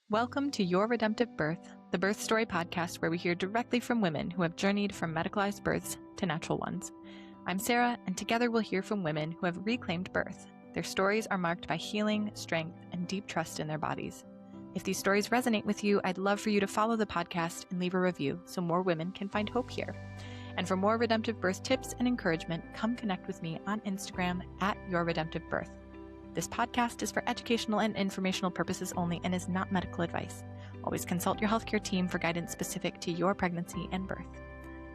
Welcome to Your Redemptive Birth, the birth story podcast where we hear directly from women who have journeyed from medicalized births to natural ones. I'm Sarah, and together we'll hear from women who have reclaimed birth. Their stories are marked by healing, strength, and deep trust in their bodies. If these stories resonate with you, I'd love for you to follow the podcast and leave a review so more women can find hope here. And for more redemptive birth tips and encouragement, come connect with me on Instagram at Your Redemptive Birth. This podcast is for educational and informational purposes only and is not medical advice. Always consult your healthcare team for guidance specific to your pregnancy and birth.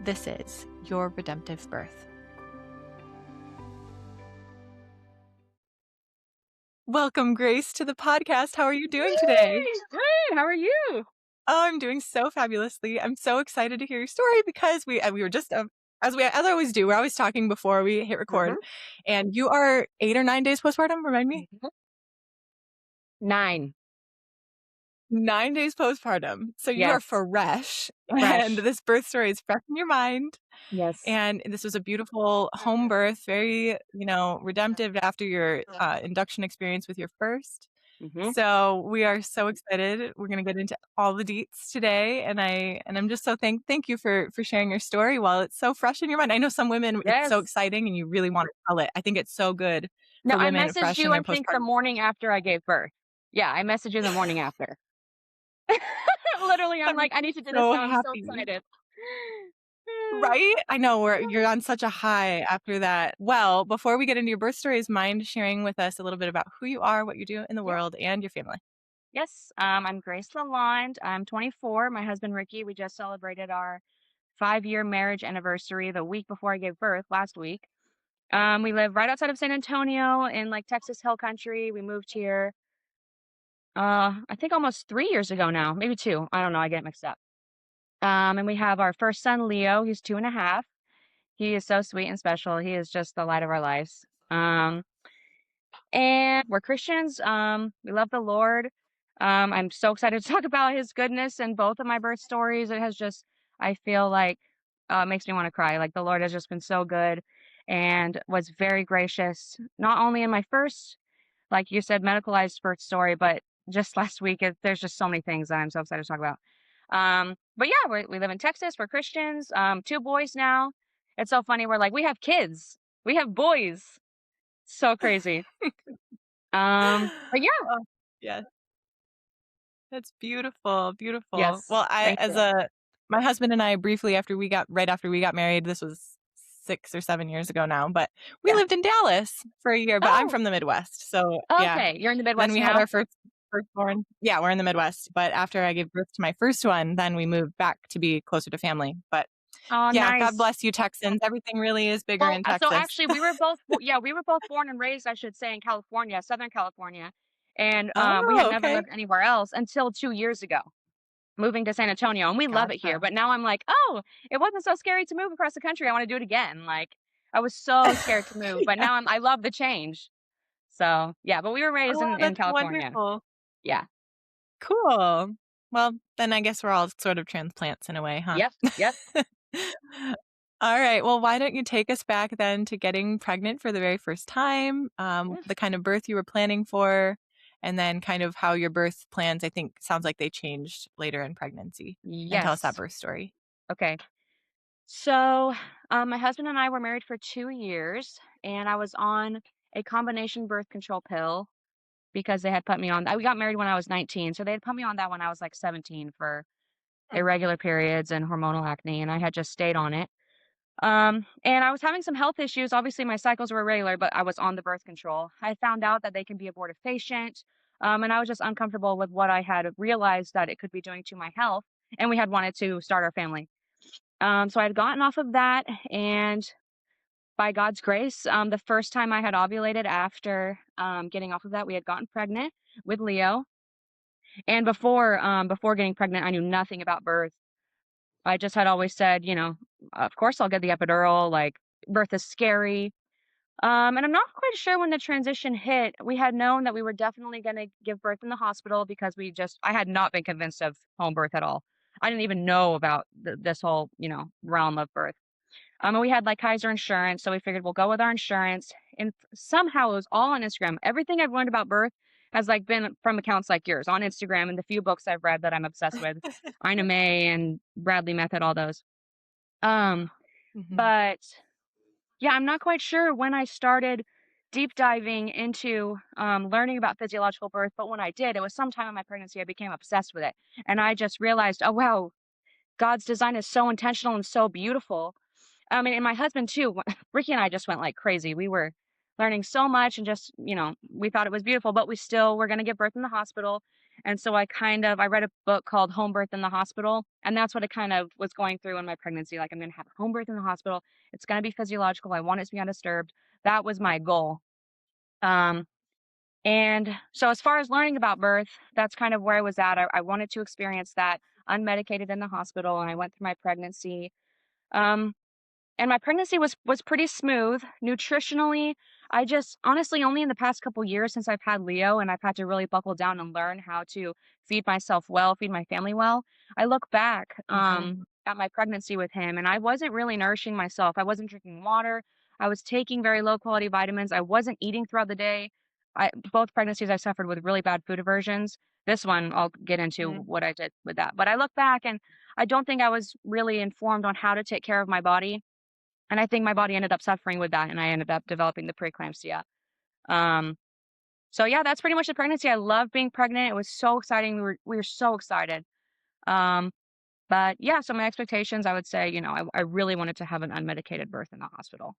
This is Your Redemptive Birth. Welcome, Grace, to the podcast. How are you doing today? Good. How are you? Oh, I'm doing so fabulously. I'm so excited to hear your story because we were just as I always do. We're always talking before we hit record, and you are 8 or 9 days postpartum. Remind me. 9. 9 days postpartum. So you are fresh, and this birth story is fresh in your mind. Yes. And this was a beautiful home birth, very, redemptive after your induction experience with your first. So we are so excited. We're going to get into all the deets today. And I'm just so thank you for sharing your story while it's so fresh in your mind. I know some women, it's so exciting and you really want to tell it. I think it's so good for women. I messaged you, I think, the morning after I gave birth. Yeah, I messaged you the morning after. Literally, I'm like, I need to do this now. I'm so excited. Right? I know you're on such a high after that. Well, before we get into your birth stories, mind sharing with us a little bit about who you are, what you do in the world, and your family? Yes. I'm Grace Lalonde. I'm 24. My husband, Ricky, we just celebrated our 5-year marriage anniversary the week before I gave birth, last week. We live right outside of San Antonio in Texas Hill Country. We moved here, I think almost 3 years ago now, maybe 2. I don't know. I get mixed up. And we have our first son, Leo. He's 2.5. He is so sweet and special. He is just the light of our lives. And we're Christians. We love the Lord. I'm so excited to talk about his goodness in both of my birth stories. It has just, I feel like, makes me want to cry. The Lord has just been so good and was very gracious, not only in my first, like you said, medicalized birth story, but just last week. There's just so many things that I'm so excited to talk about. But yeah, we live in Texas. We're Christians. 2 boys now. It's so funny. We're we have kids. We have boys. So crazy. But yeah. Yeah. That's beautiful. Beautiful. Yes. Well, my husband and I briefly right after we got married, this was 6 or 7 years ago now, but we lived in Dallas for a year, but I'm from the Midwest. So okay. You're in the Midwest then we now? had our firstborn. Yeah, we're in the Midwest. But after I gave birth to my first one, then we moved back to be closer to family. But nice. God bless you, Texans. Everything really is bigger in Texas. So actually, we were both born and raised, I should say, in California, Southern California, and we had never lived anywhere else until 2 years ago, moving to San Antonio, and we love it here. But now I'm like, oh, it wasn't so scary to move across the country. I want to do it again. I was so scared to move, but now I love the change. So yeah, but we were raised in California. Wonderful. Yeah. Cool. Well, then I guess we're all sort of transplants in a way, huh? Yep. All right. Well, why don't you take us back then to getting pregnant for the very first time, the kind of birth you were planning for, and then kind of how your birth plans, I think, sounds like they changed later in pregnancy. Yes. And tell us that birth story. Okay. So my husband and I were married for 2 years, and I was on a combination birth control pill because they had put me on. We got married when I was 19, so they had put me on that when I was 17 for irregular periods and hormonal acne, and I had just stayed on it. And I was having some health issues. Obviously, my cycles were irregular, but I was on the birth control. I found out that they can be abortifacient, and I was just uncomfortable with what I had realized that it could be doing to my health, and we had wanted to start our family. So I had gotten off of that, and by God's grace, the first time I had ovulated after getting off of that, we had gotten pregnant with Leo. And before getting pregnant, I knew nothing about birth. I just had always said, of course I'll get the epidural. Birth is scary. And I'm not quite sure when the transition hit. We had known that we were definitely going to give birth in the hospital because I had not been convinced of home birth at all. I didn't even know about this whole, realm of birth. And we had Kaiser insurance, so we figured we'll go with our insurance. And somehow it was all on Instagram. Everything I've learned about birth has like been from accounts like yours on Instagram and the few books I've read that I'm obsessed with, Ina May and Bradley Method, all those. Um, Mhm. but yeah, I'm not quite sure when I started deep diving into learning about physiological birth, but when I did, it was sometime in my pregnancy I became obsessed with it, and I just realized, oh wow, God's design is so intentional and so beautiful. I mean, and my husband too. Ricky and I just went like crazy. We were learning so much and just, we thought it was beautiful, but we still were going to give birth in the hospital. And so I read a book called Home Birth in the Hospital. And that's what it kind of was going through in my pregnancy. Like, I'm going to have a home birth in the hospital. It's going to be physiological. I want it to be undisturbed. That was my goal. Um, and so as far as learning about birth, that's kind of where I was at. I wanted to experience that unmedicated in the hospital. And I went through my pregnancy. Um, and my pregnancy was pretty smooth. Nutritionally, I just honestly only in the past couple years since I've had Leo and I've had to really buckle down and learn how to feed myself well, feed my family well. I look back Mhm. at my pregnancy with him and I wasn't really nourishing myself. I wasn't drinking water. I was taking very low quality vitamins. I wasn't eating throughout the day. Both pregnancies I suffered with really bad food aversions. This one I'll get into Mm. what I did with that. But I look back and I don't think I was really informed on how to take care of my body, and I think my body ended up suffering with that, and I ended up developing the preeclampsia. Um, so yeah, that's pretty much the pregnancy. I love being pregnant. It was so exciting. We were so excited. Um, but yeah, so my expectations, I would say, I really wanted to have an unmedicated birth in the hospital.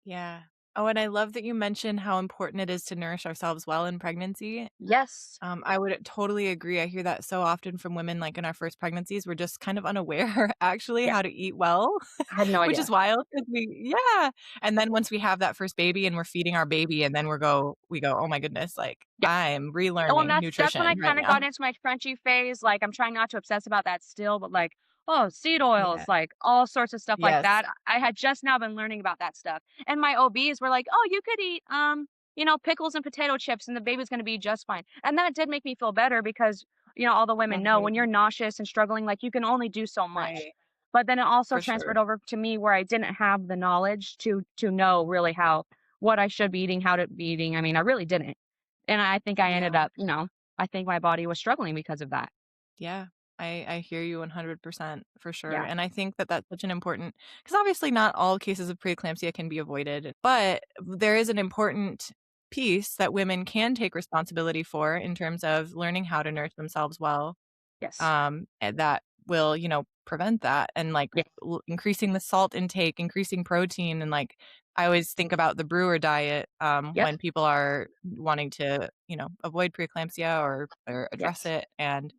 Yeah. Oh, and I love that you mentioned how important it is to nourish ourselves well in pregnancy. Yes. I would totally agree. I hear that so often from women, like in our first pregnancies, we're just kind of unaware actually Yeah. how to eat well, I had no which idea. is wild because yeah. And then once we have that first baby and we're feeding our baby, and then we go, oh my goodness, like Yeah. I'm Well, and relearning that's when I nutrition right kinda now. got into my crunchy phase, like, I'm trying not to obsess about that still, but, like, oh, seed oils, Yeah. like, all sorts of stuff like Yes. that. I had just now been learning about that stuff, and my OBs were like, "Oh, you could eat, pickles and potato chips, and the baby's gonna be just fine." And that did make me feel better because, all the women know when Mhm. you're nauseous and struggling, like, you can only do so much. Right. But then it also For sure. transferred over to me where I didn't have the knowledge to know really how what I should be eating, how to be eating. I mean, I really didn't. And I think I ended Yeah. up, I think my body was struggling because of that. Yeah, I hear you 100% for sure, Yeah. and I think that that's such an important because obviously not all cases of preeclampsia can be avoided, but there is an important piece that women can take responsibility for in terms of learning how to nurse themselves well, Yes. and that will, prevent that and, like, Yeah. increasing the salt intake, increasing protein, and, like, I always think about the brewer diet, Yep. when people are wanting to, avoid preeclampsia or address Yes. it, and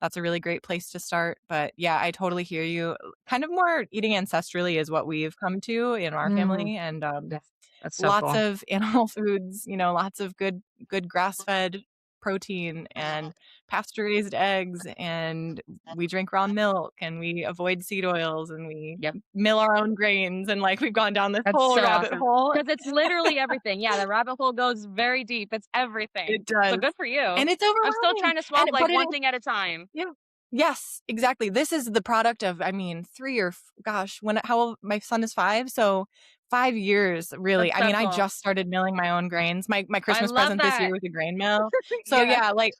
that's a really great place to start, but, yeah, I totally hear you. Kind of more eating ancestrally is what we've come to in our Mm. family, and, Yes. That's so lots cool. of animal foods, lots of good grass-fed protein and pasture-raised eggs, and we drink raw milk, and we avoid seed oils, and we Yep. mill our own grains, and, like, we've gone down this That's whole so rabbit awesome hole. because it's literally everything. Yeah, the rabbit hole goes very deep. It's everything. It So does, good for you. and it's I'm still overwhelming, trying to swallow like but it one thing at a time. yeah. Yes, exactly. This is the product of, I mean, 3 or f gosh, how old my son is 5, so 5 years, really. That's I so mean, I cool. just started milling my own grains. My I Christmas love present this that. year was a grain mill. So, Yes. yeah, like,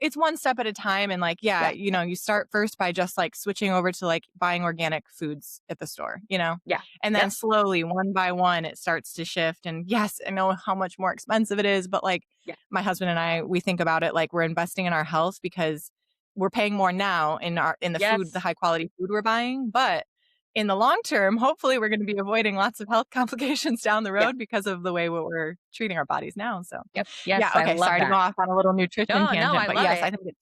it's one step at a time, and, like, yeah, Yeah. you start first by just, like, switching over to, like, buying organic foods at the store, Yeah. and then Yep. slowly, one by one, it starts to shift, and, yes, I know how much more expensive it is, but, like, Yeah. my husband and I, we think about it like we're investing in our health because we're paying more now in the food, the Yes. high quality food we're buying, but in the long term, hopefully we're going to be avoiding lots of health complications down the Yeah. road because of the way what we're treating our bodies now. So, Yep. yeah, Yes, I okay, love sorry to go that. off on a little nutrition No, no, tangent, I but love yes, it. I think it's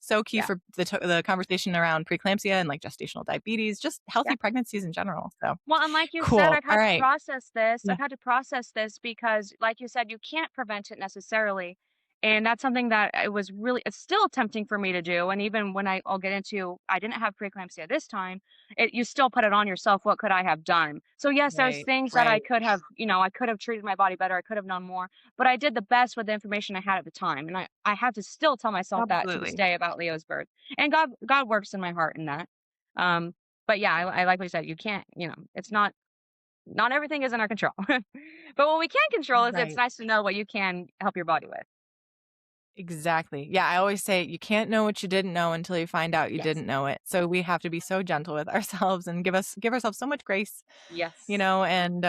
so key Yeah. for the conversation around preeclampsia and like gestational diabetes, just Yeah. healthy pregnancies in general. So, Well, and like you said, cool. I've All had to right. process this. Yeah. I've had to process this because, like you said, you can't prevent it necessarily. And that's something that it's still tempting for me to do. And even when I'll get into, I didn't have preeclampsia this time, you still put it on yourself. What could I have done? So, yes, there's Right. things that Right. I could have treated my body better. I could have known more, but I did the best with the information I had at the time. And I have to still tell myself that to this Absolutely. day about Leo's birth. And God works in my heart in that. Um, but yeah, I like what you said. You can't, it's not not everything is in our control. But what we can control is it's Right. nice to know what you can help your body with. Exactly. Yeah, I always say you can't know what you didn't know until you find out you Yes. didn't know it. So we have to be so gentle with ourselves and give ourselves so much grace, Yes. and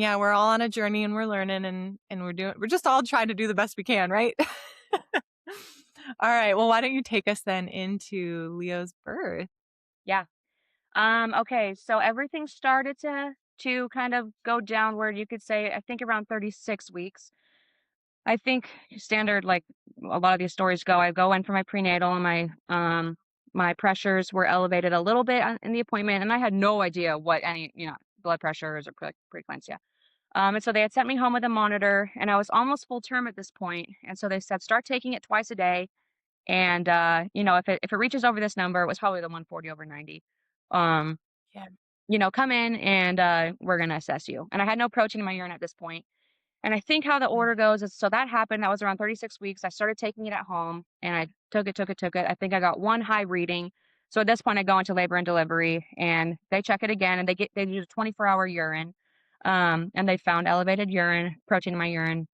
yeah, we're all on a journey and we're learning and we're just all trying to do the best we can, right? All right. Well, why don't you take us then into Leo's birth? Yeah. Okay, so everything started to kind of go downward, you could say, I think around 36 weeks. I think standard, like a lot of these stories go, I go in for my prenatal and my pressures were elevated a little bit in the appointment, and I had no idea what any, blood pressures or preeclampsia. And so they had sent me home with a monitor, and I was almost full term at this point. And so they said, start taking it twice a day. And if it reaches over this number, it was probably the 140/90. Um, Yeah. come in and we're gonna assess you. And I had no protein in my urine at this point. And I think how the Mm. order goes is so that happened. That was around 36 weeks. I started taking it at home and I took it. I think I got one high reading. So at this point I go into labor and delivery and they check it again and they do a 24-hour urine. And they found elevated urine, protein in my urine.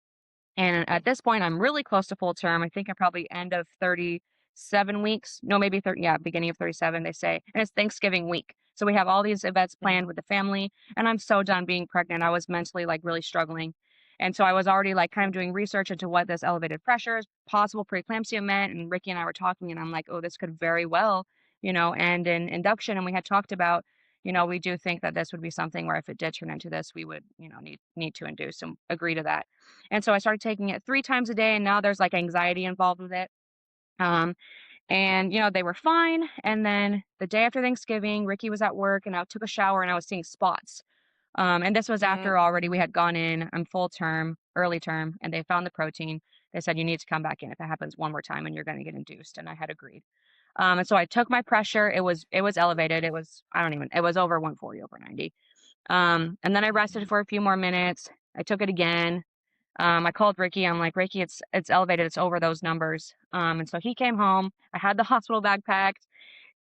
And at this point, I'm really close to full term. I think I'm probably end of 37 weeks. No, maybe 30, yeah, beginning of 37, they say. And it's Thanksgiving week. So we have all these events Yeah. planned with the family. And I'm so done being pregnant. I was mentally like really struggling. And so I was already like kind of doing research into what this elevated pressures, possible preeclampsia meant. And Ricky and I were talking, and I'm like, oh, this could very well, end in induction. And we had talked about, we do think that this would be something where if it did turn into this, we would, need to induce and agree to that. And so I started taking it 3 times a day, and now there's, like, anxiety involved with it. Um, and, they were fine, and then the day after Thanksgiving, Ricky was at work, and I took a shower, and I was seeing spots. And this was after already we Mm. had gone in on full term, early term, and they found the protein. They said, "You need to come back in if it happens one more time, and you're gonna get induced," and I had agreed. And so I took my pressure. It was elevated. It was over 140/90. And then I rested for a few more minutes. I took it again. I called Ricky. I'm like, Ricky, it's elevated. It's over those numbers. And so he came home. I had the hospital bag packed,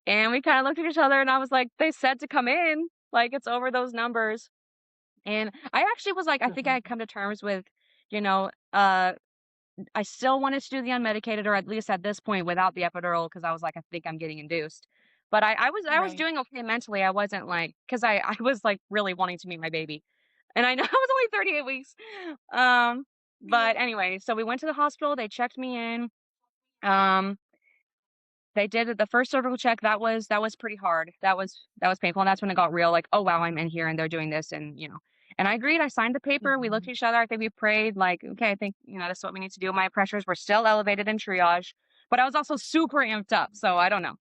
and we kind of looked at each other, and I was like, they said to come in. Like it's over those numbers. And I actually was like, I think I Mhm. had come to terms with, you know, uh, I still wanted to do the unmedicated, or at least at this point without the epidural, because I was like, I think I'm getting induced. But I was Right. doing okay mentally. I wasn't like, because I was like really wanting to meet my baby. And I know I was only 38 weeks. Um, Yeah. but anyway, so we went to the hospital, they checked me in. Um, they did the first cervical check. That was pretty hard. That was painful. And that's when it got real, like, oh wow, I'm in here and they're doing this. And I agreed. I signed the paper. We looked Mhm. at each other. I think we prayed, like, okay, I think, this is what we need to do. My pressures were still elevated in triage, but I was also super amped up. So I don't know.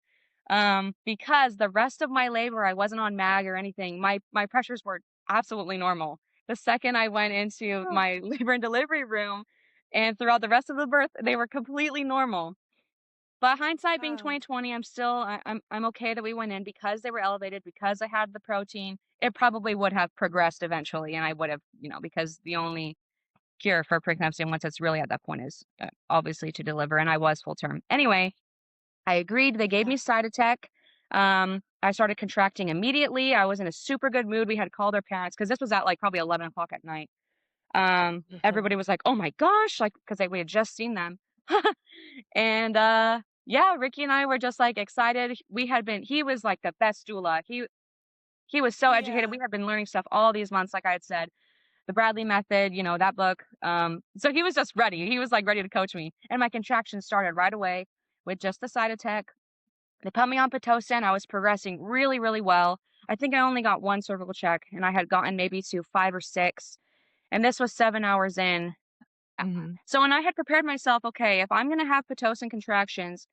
Because the rest of my labor, I wasn't on mag or anything. My pressures were absolutely normal. The second I went into Oh. my labor and delivery room and throughout the rest of the birth, they were completely normal. But hindsight being Wow. 2020, I'm okay that we went in because they were elevated, because I had the protein. It probably would have progressed eventually, and I would have, because the only cure for preeclampsia once it's really at that point is obviously to deliver, and I was full term. Anyway, I agreed. They gave Yeah. me Cytotec. I started contracting immediately. I was in a super good mood. We had called our parents because this was at like probably 11 o'clock at night. Mhm. Everybody was like, "Oh my gosh!" Like because we had just seen them, and yeah, Ricky and I were just like excited. He was like the best doula. He was so educated. Yeah. We had been learning stuff all these months, like I had said, the Bradley method, that book. So he was just ready. He was like ready to coach me, and my contractions started right away with just the Cytotec. They put me on Pitocin. I was progressing really, really well. I think I only got one cervical check, and I had gotten maybe to 5 or 6, and this was 7 hours in. Mhm. So when I had prepared myself, okay, if I'm gonna have Pitocin contractions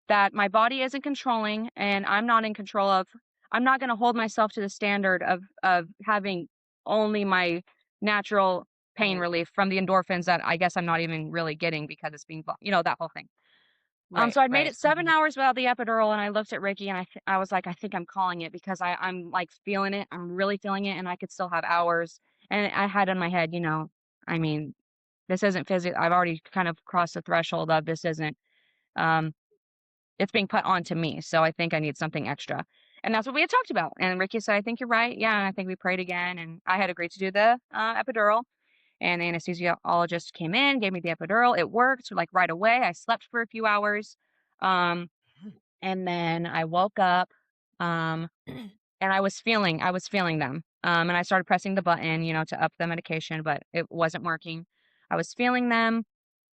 that my body isn't controlling and I'm not in control of, I'm not gonna hold myself to the standard of having only my natural pain Right. relief from the endorphins that I guess I'm not even really getting because it's being, that whole thing. Right. So I'd made Right. it 7 hours without the epidural, and I looked at Ricky, and I was like, "I think I'm calling it because I'm, like, feeling it. I'm really feeling it, and I could still have hours." And I had in my head, I mean, this isn't I've already kind of crossed the threshold of this isn't, um it's being put onto me, so I think I need something extra. And that's what we had talked about. And Ricky said, I think you're right. Yeah. And I think we prayed again. And I had agreed to do the epidural. And the anesthesiologist came in, gave me the epidural. It worked like right away. I slept for a few hours. Um, and then I woke up. Um, and I was feeling them. And I started pressing the button, to up the medication, but it wasn't working. I was feeling them,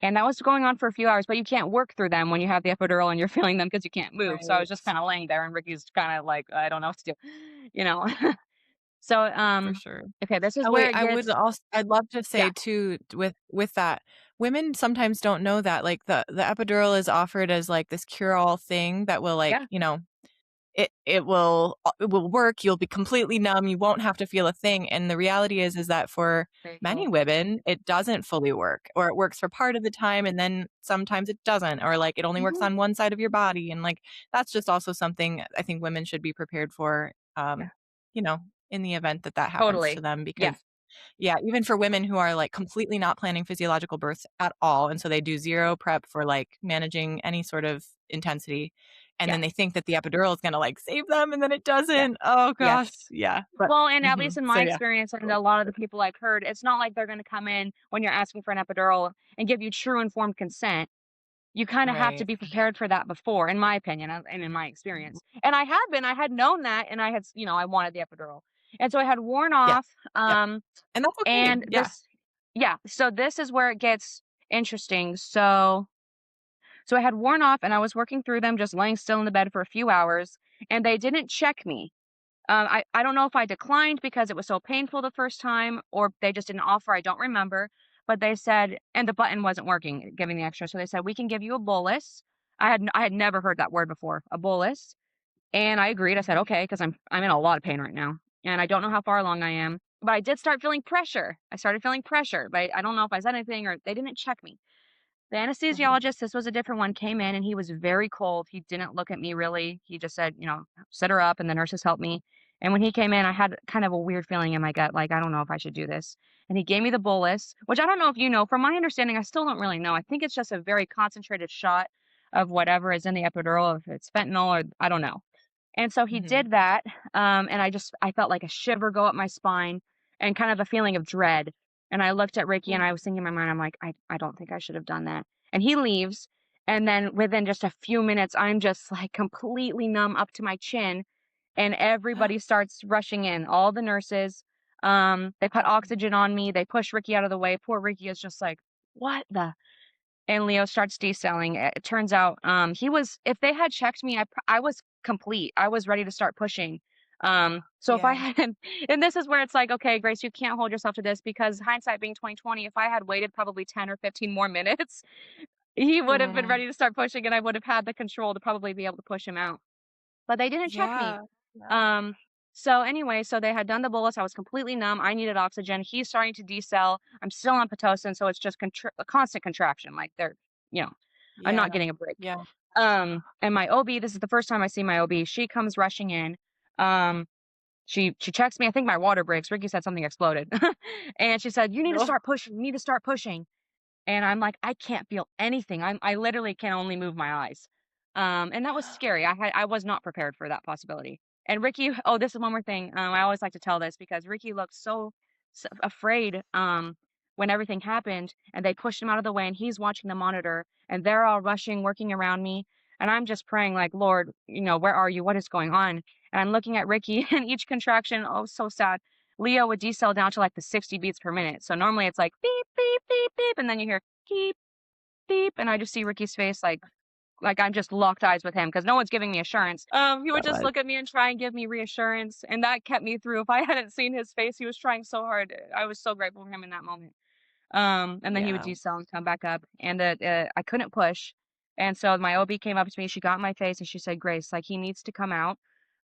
and that was going on for a few hours, but you can't work through them when you have the epidural and you're feeling them because you can't move. So I was Right. just kind of laying there, and Ricky's kind of like, I don't know what to do, you know. So, For sure. okay, this is Oh, where wait, it gets, I'd love to yeah, say too with that, women sometimes don't know that, like, the epidural is offered as, like, this cure-all thing that will, like, yeah, it will work, you'll be completely numb, you won't have to feel a thing, and the reality is that for very many cool. women, it doesn't fully work, or it works for part of the time, and then sometimes it doesn't, or, like, it only works Hmm. on one side of your body, and, like, that's just also something I think women should be prepared for, Yeah, you know, in the event that that happens to totally. them Yeah, because yeah, even for women who are, like, completely not planning physiological births at all, and so they do 0 prep for, like, managing any sort of intensity, and yeah, then they think that the epidural is gonna, like, save them, and then it yeah, doesn't. Oh gosh, yes. yeah, but Well, and at least mhm, in so my yeah. experience and a lot of the people I've heard, it's not like they're going to come in when you're asking for an epidural and give you true informed consent. You kind of have to Right. be prepared for that before, in my opinion and in my experience. And I had known that, and I wanted the epidural. And so I had worn Yes. off. Yep, Um, and that's okay, and yeah. so this is where it gets interesting. So I had worn off, and I was working through them, just laying still in the bed for a few hours, and they didn't check me. I don't know if I declined because it was so painful the first time, or they just didn't offer. I don't remember, but they said, and the button wasn't working, giving the extra. So they said we can give you a bolus. I had never heard that word before, a bolus, and I agreed. I said okay because I'm in a lot of pain right now, and I don't know how far along I am. But I did start feeling pressure. I started feeling pressure, but I don't know if I said anything or they didn't check me. The Mhm, anesthesiologist, this was a different one, came in and he was very cold. He didn't look at me really. He just said, sit her up and the nurses helped me. And when he came in, I had kind of a weird feeling in my gut, like, I don't know if I should do this. And he gave me the bolus, which I don't know if you know. From my understanding, I still don't really know. I think it's just a very concentrated shot of whatever is in the epidural, if it's fentanyl or I don't know. And so he mhm, did that, and I felt like a shiver go up my spine and kind of a feeling of dread. And I looked at Ricky and I was thinking in my mind, I'm like, I don't think I should have done that. And he leaves. And then within just a few minutes, I'm just like completely numb up to my chin. And everybody starts rushing in, all the nurses. They put oxygen on me. They push Ricky out of the way. Poor Ricky is just like, what the? And Leo starts decelling. It turns out, if they had checked me, I was complete. I was ready to start pushing. So if I yeah, had, and this is where it's like, okay, Grace, you can't hold yourself to this because hindsight being 2020, if I had waited probably 10 or 15 more minutes, he would have been mm, ready to start pushing and I would have had the control to probably be able to push him out. But they didn't check me. yeah, yeah, Um, so anyway, so they had done the bolus. I was completely numb. I needed oxygen. He's starting to decel. I'm still on Pitocin, so it's just a constant contraction. Like you know, I'm yeah, not getting a break. yeah, And my OB, this is the first time I see my OB. She comes rushing in. Um, she checks me. I think my water breaks. Ricky said something exploded, and she said, "You need to no, start pushing. You need to start pushing." And I'm like, "I can't feel anything. I literally can only move my eyes." And that was scary. I was not prepared for that possibility. And Ricky, oh, this is one more thing. I always like to tell this because Ricky looked so afraid when everything happened and they pushed him out of the way and he's watching the monitor and they're all rushing, working around me. And I'm just praying like, Lord, where are you? What is going on? And I'm looking at Ricky and each contraction, oh, so sad. Leo would decel down to like the 60 beats per minute. So normally it's like beep, beep, beep, beep. And then you hear beep, beep. And I just see Ricky's face like I'm just locked eyes with him because no one's giving me assurance. He would just God, look at me and try and give me reassurance. And that kept me through. If I hadn't seen his face, he was trying so hard. I was so grateful for him in that moment. And then he would yeah, decel and come back up. And I couldn't push. And so my OB came up to me. She got in my face and she said, Grace, like he needs to come out.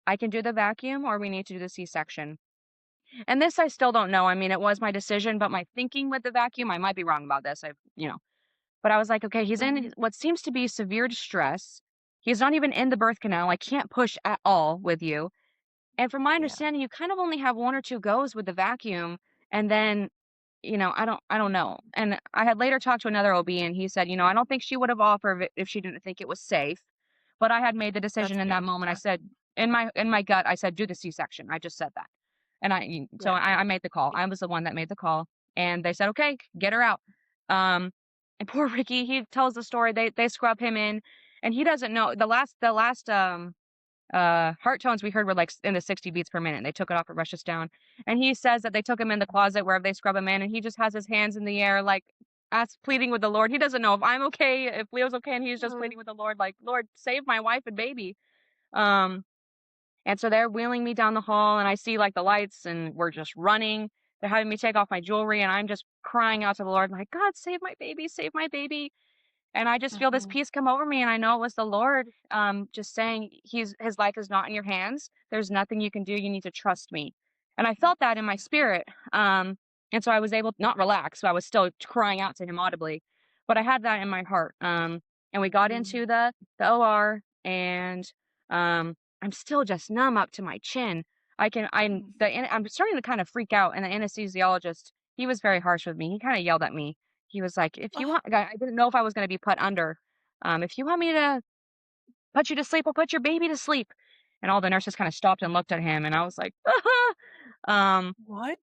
I can do the vacuum or we need to do the C-section. And this I still don't know. I mean, it was my decision, but my thinking with the vacuum, I might be wrong about this. But I was like, okay, he's in mhm, what seems to be severe distress. He's not even in the birth canal. I can't push at all with you. And from my yeah, understanding, you kind of only have one or two goes with the vacuum. And then, I don't know. And I had later talked to another OB and he said, I don't think she would have offered it if she didn't think it was safe. But I had made the that's decision in fair, that moment. I yeah, said, in my gut, I said, "Do the C-section." I just said that. And so Yeah. I made the call. I was the one that made the call, and they said, "Okay, get her out." Um, and poor Ricky, he tells the story. They scrub him in, and he doesn't know the last heart tones we heard were like in the 60 beats per minute. They took it off, it rushed us down. And he says that they took him in the closet wherever they scrub him in, and he just has his hands in the air, like pleading with the Lord. He doesn't know if I'm okay, if Leo's okay, and he's just Mhm. pleading with the Lord, like, Lord, save my wife and baby. Um, and so they're wheeling me down the hall, and I see like the lights, and we're just running. They're having me take off my jewelry, and I'm just crying out to the Lord, like, God, save my baby, save my baby. And I just feel this Mhm. peace come over me, and I know it was the Lord, just saying, his life is not in your hands. There's nothing you can do. You need to trust me. And I felt that in my spirit. And so I was able to not relax. So I was still crying out to him audibly, but I had that in my heart. And we got Mhm. into the OR, and I'm still just numb up to my chin. I'm starting to kind of freak out, and the anesthesiologist, he was very harsh with me. He kind of yelled at me. He was like, "If you Oh, want," I didn't know if I was gonna be put under. "If you want me to put you to sleep, I'll put your baby to sleep." And all the nurses kinda stopped and looked at him, and I was like, Um, what?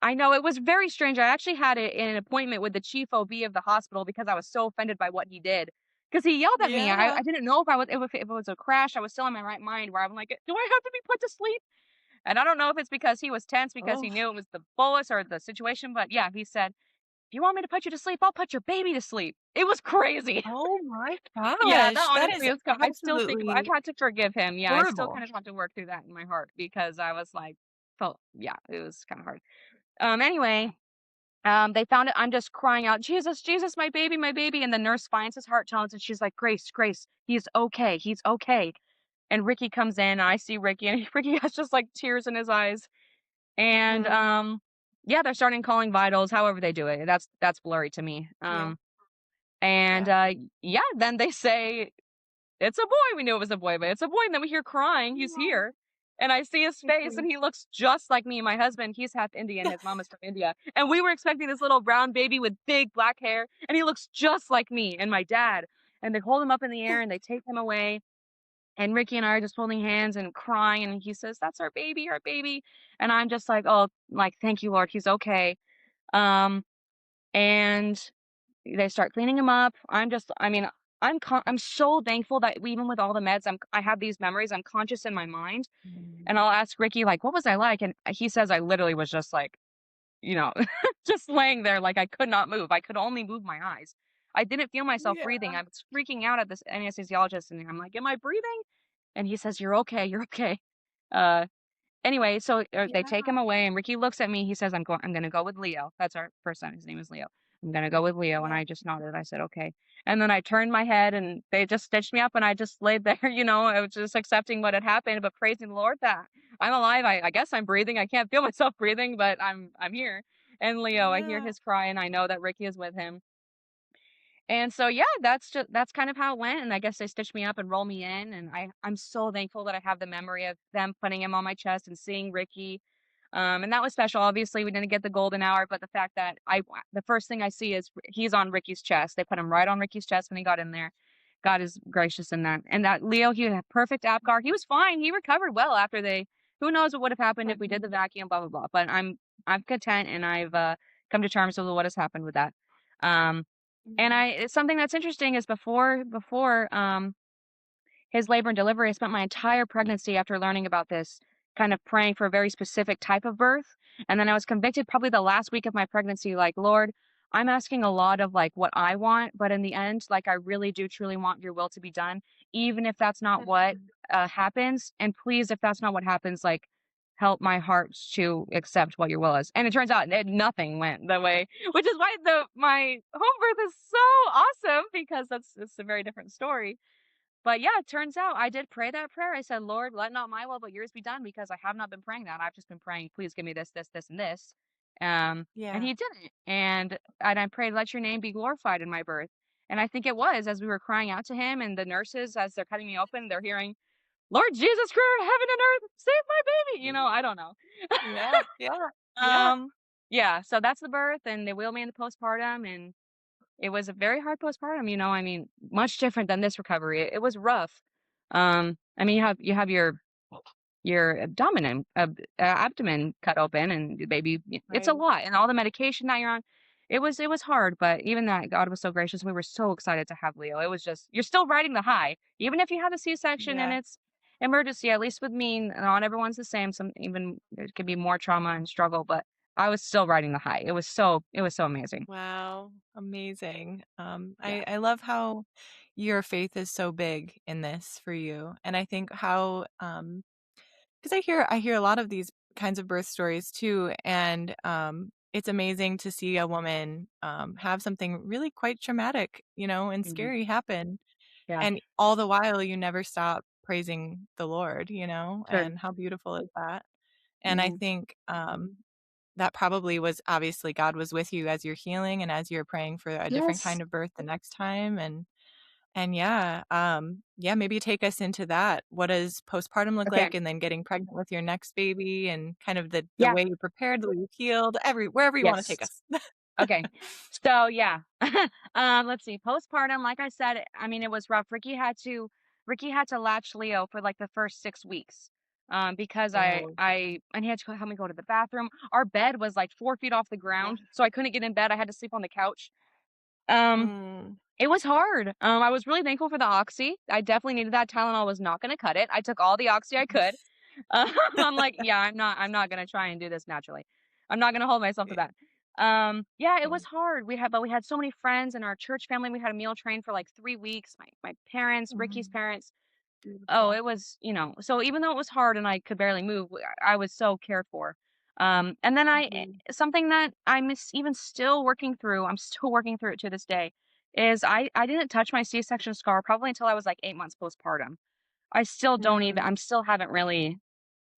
I know, it was very strange. I actually had an appointment with the chief OB of the hospital because I was so offended by what he did. Because he yelled at me. Yeah. I didn't know if it was a crash. I was still in my right mind where I'm like, "Do I have to be put to sleep?" And I don't know if it's because he was tense because Oh. he knew it was the bolus or the situation, but yeah, he said, "If you want me to put you to sleep, I'll put your baby to sleep." It was crazy. Oh my Yeah, that gosh, that is honestly is I still think I've absolutely had to forgive him. Yeah, I still horrible. kind of have to work through that in my heart because I was like, felt yeah, it was kind of hard. Anyway, they found it. I'm just crying out, "Jesus, Jesus, my baby." And the nurse finds his heart tones, and she's like, "Grace, Grace, he's okay, he's okay." And Ricky comes in, and I see Ricky, and Ricky has just like tears in his eyes. And Mhm. yeah, they're starting calling vitals, however they do it. That's blurry to me. Yeah. And Yeah. yeah, then they say, "It's a boy." We knew it was a boy, but it's a boy. And then we hear crying. He's Aw. here. And I see his face, and Mhm. he looks just like me. My husband, he's half Indian. His mom is from India. And we were expecting this little brown baby with big black hair. And he looks just like me and my dad. And they hold him up in the air, and they take him away. And Ricky and I are just holding hands and crying. And he says, "That's our baby, our baby." And I'm just like, "Oh, like, thank you, Lord. He's okay." Um, and they start cleaning him up. I mean, I'm so thankful that even with all the meds, I have these memories. I'm conscious in my mind, and Mhm. I'll ask Ricky like, "What was I like?" And he says, "I literally was just like, you know, just laying there like I could not move. I could only move my eyes. I didn't feel myself Yeah. breathing. I was freaking out at this anesthesiologist, and I'm like, 'Am I breathing?' And he says, 'You're okay. You're okay.'" Uh, Anyway, so, they take Yeah. him away, and Ricky looks at me, he says, I'm gonna go with Leo." That's our first son, his name is Leo. "I'm gonna go with Leo," and Yeah. I just nodded, I said, "Okay." And then I turned my head, and they just stitched me up, and I just laid there, I was just accepting what had happened, but praising the Lord that I'm alive, I guess I'm breathing, I can't feel myself breathing, but I'm here. And Leo, I hear Yeah. his cry, and I know that Ricky is with him. And so, yeah, that's kind of how it went, and I guess they stitched me up and rolled me in, and I'm so thankful that I have the memory of them putting him on my chest and seeing Ricky, and that was special. Obviously, we didn't get the golden hour, but the fact that the first thing I see is he's on Ricky's chest. They put him right on Ricky's chest when he got in there. God is gracious in that. And that Leo, he had perfect APGAR. He was fine. He recovered well after they. Who knows what would have happened if Good. we did the vacuum, blah blah blah. But I'm content, and I've come to terms with what has happened with that. Um, and Mhm. it's something that's interesting is before his labor and delivery, I spent my entire pregnancy after learning about this kind of praying for a very specific type of birth. And then I was convicted probably the last week of my pregnancy, like, "Lord, I'm asking a lot of like what I want, but in the end, like I really do truly want your will to be done, even if that's not what Mhm. happens. And please, if that's not what happens, like help my heart to accept what your will is." And it turns out nothing went the way, which is why the my home birth is so awesome because it's a very different story. But yeah, it turns out I did pray that prayer. I said, "Lord, let not my will but yours be done," because I have not been praying that. I've just been praying, "Please give me this, this, this, and this." And Yeah. he didn't. And I prayed, "Let your name be glorified in my birth." And I think it was as we were crying out to him, and the nurses, as they're cutting me open, they're hearing, "Lord Jesus, creator of heaven and earth, save my baby." I don't know. Yeah. Yeah. Yeah. um, yeah, so that's the birth, and they wheeled me into postpartum, and it was a very hard postpartum, I mean, much different than this recovery. It was rough. I mean, you have your your abdomen cut open, and the baby, it's a Right. lot, and all the medication that you're on. It was hard, but even that, God was so gracious. We were so excited to have Leo. It was just, you're still riding the high, even if you have a C-section and Yeah. it's emergency. At least with me, not everyone's the same. Some, even there could be more trauma and struggle, but I was still riding the high. It was so amazing. Wow. Amazing. Yeah. I love how your faith is so big in this for you. And I think how, because I hear a lot of these kinds of birth stories too, and it's amazing to see a woman have something really quite traumatic, and Mhm. scary happen, Yeah. and all the while you never stop praising the Lord, Sure. and how beautiful is that? And I Yeah. think that probably was obviously God was with you as you're healing and as you're praying for a different Yes. kind of birth the next time, and yeah, maybe take us into that. What does postpartum look Okay. like, and then getting pregnant with your next baby, and kind of the Yeah. way you prepared, the way you healed, wherever you wanna Yes. take us. Okay. So yeah. Let's see. Postpartum, like I said, I mean, it was rough. Ricky had to latch Leo for like the first 6 weeks. Because Oh. and he had to help me go to the bathroom. Our bed was like 4 feet off the Yeah. ground, so I couldn't get in bed. I had to sleep on the couch. Um, Mm. it was hard. I was really thankful for the oxy. I definitely needed that. Tylenol was not gonna cut it. I took all the oxy I could. I'm like, yeah, I'm not gonna try and do this naturally. I'm not gonna hold myself to Yeah, that. Yeah, it yeah. was hard. We had so many friends in our church family. We had a meal train for like 3 weeks. My parents, Ricky's Mhm. parents. Oh, Beautiful. it was, so even though it was hard and I could barely move, I was so cared for. And then Mhm. something that I'm even still working through, I'm still working through it to this day, is I didn't touch my C-section scar probably until I was like 8 months postpartum. I still don't even, Mm. I'm still haven't really,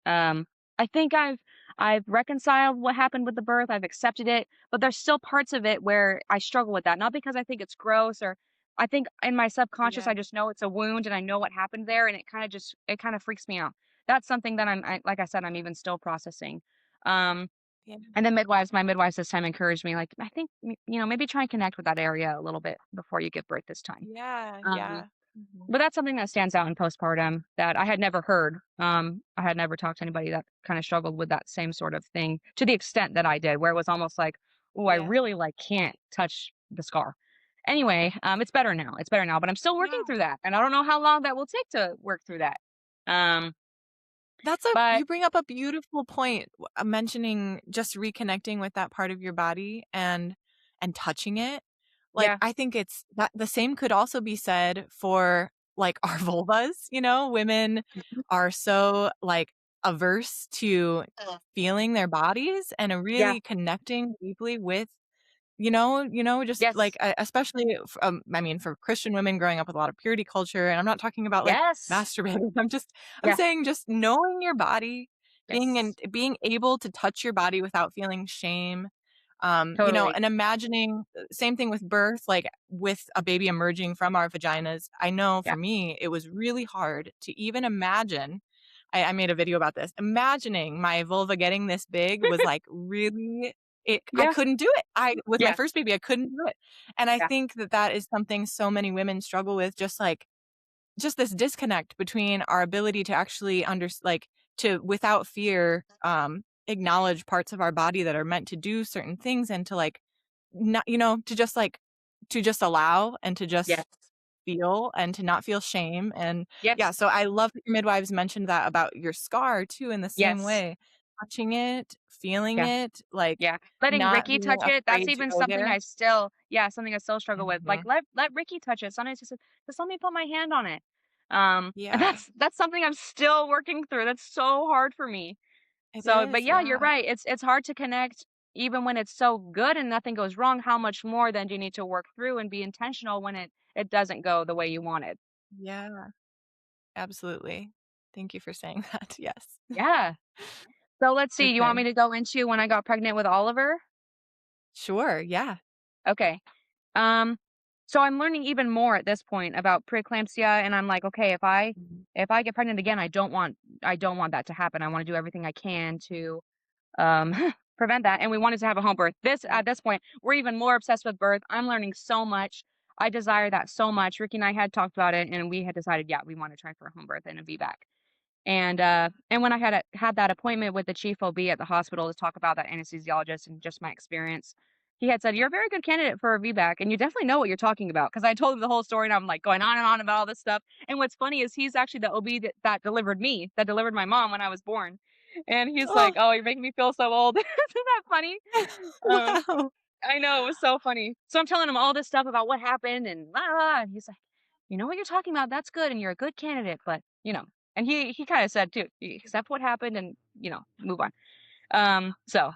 um, I think I've reconciled what happened with the birth. I've accepted it, but there's still parts of it where I struggle with that. Not because I think it's gross, or I think in my subconscious Yeah, I just know it's a wound and I know what happened there, and it kind of freaks me out. That's something that like I said, I'm even still processing. Um, yeah, and then my midwives this time encouraged me, like, I think maybe try and connect with that area a little bit before you give birth this time. yeah, Um, yeah. Mhm. but that's something that stands out in postpartum that I had never heard. I had never talked to anybody that kind of struggled with that same sort of thing to the extent that I did, where it was almost like, oh, I Yeah, really like can't touch the scar. Anyway, it's better now. It's better now, but I'm still working yeah. through that, and I don't know how long that will take to work through that. Um, but You bring up a beautiful point, mentioning just reconnecting with that part of your body and touching it. Like, yeah, I think it's that the same could also be said for, like, our vulvas, women mhm, are so, like, averse to feeling their bodies and yeah, really connecting deeply with just like, yes, especially I mean, for Christian women growing up with a lot of purity culture, and I'm not talking about, like, yes, masturbating. I'm yeah, saying just knowing your body, yes, being able to touch your body without feeling shame, totally, and imagining same thing with birth, like, with a baby emerging from our vaginas. I know yeah, for me, it was really hard to even imagine. I made a video about this. Imagining my vulva getting this big was, like, really I yeah, couldn't do it. I with my yeah, first baby, I couldn't do it. And I yeah, think that that is something so many women struggle with, just this disconnect between our ability to actually like, to, without fear, acknowledge parts of our body that are meant to do certain things, and to, like, not to just, like, to just allow and to just yes, feel and to not feel shame, and yeah, yes, so I love that your midwives mentioned that about your scar too in the same yes, way. Touching it, feeling yeah. it, like, Yeah, letting not Ricky being touch it, that's afraid to even go something there. I still, yeah, something I still struggle with. Like, Mhm. let Ricky touch it. Sometimes just let me put my hand on it. And Yeah, that's something I'm still working through. That's so hard for me. it So, but is, yeah, you're yeah. right. It's hard to connect even when it's so good and nothing goes wrong. How much more then do you need to work through and be intentional when it doesn't go the way you wanted? Yeah, absolutely. Thank you for saying that, yes. Yeah. So let's see. You want Okay. me to go into when I got pregnant with Oliver? Sure, yeah. Okay. Um, so I'm learning even more at this point about preeclampsia, and I'm like, okay, Mhm. if I get pregnant again, I don't want that to happen. I want to do everything I can to um prevent that. And we wanted to have a home birth. This Yeah. At this point, we're even more obsessed with birth. I'm learning so much. I desire that so much. Ricky and I had talked about it, and we had decided, yeah, we want to try for a home birth and a VBAC. And when I had that appointment with the chief OB at the hospital to talk about that anesthesiologist and just my experience, he had said, "You're a very good candidate for a VBAC, and you definitely know what you're talking about." Because I told him the whole story, and I'm like going on and on about all this stuff. And what's funny is he's actually the OB that delivered me, that delivered my mom when I was born. And he's like, Oh, "Oh, you're making me feel so old." Isn't that funny? Um, wow. I know, it was so funny. So I'm telling him all this stuff about what happened and blah, blah, blah, and he's like, "You know what you're talking about, that's good, and you're a good candidate, but, and he kinda said too, "Accept what happened and, move on." So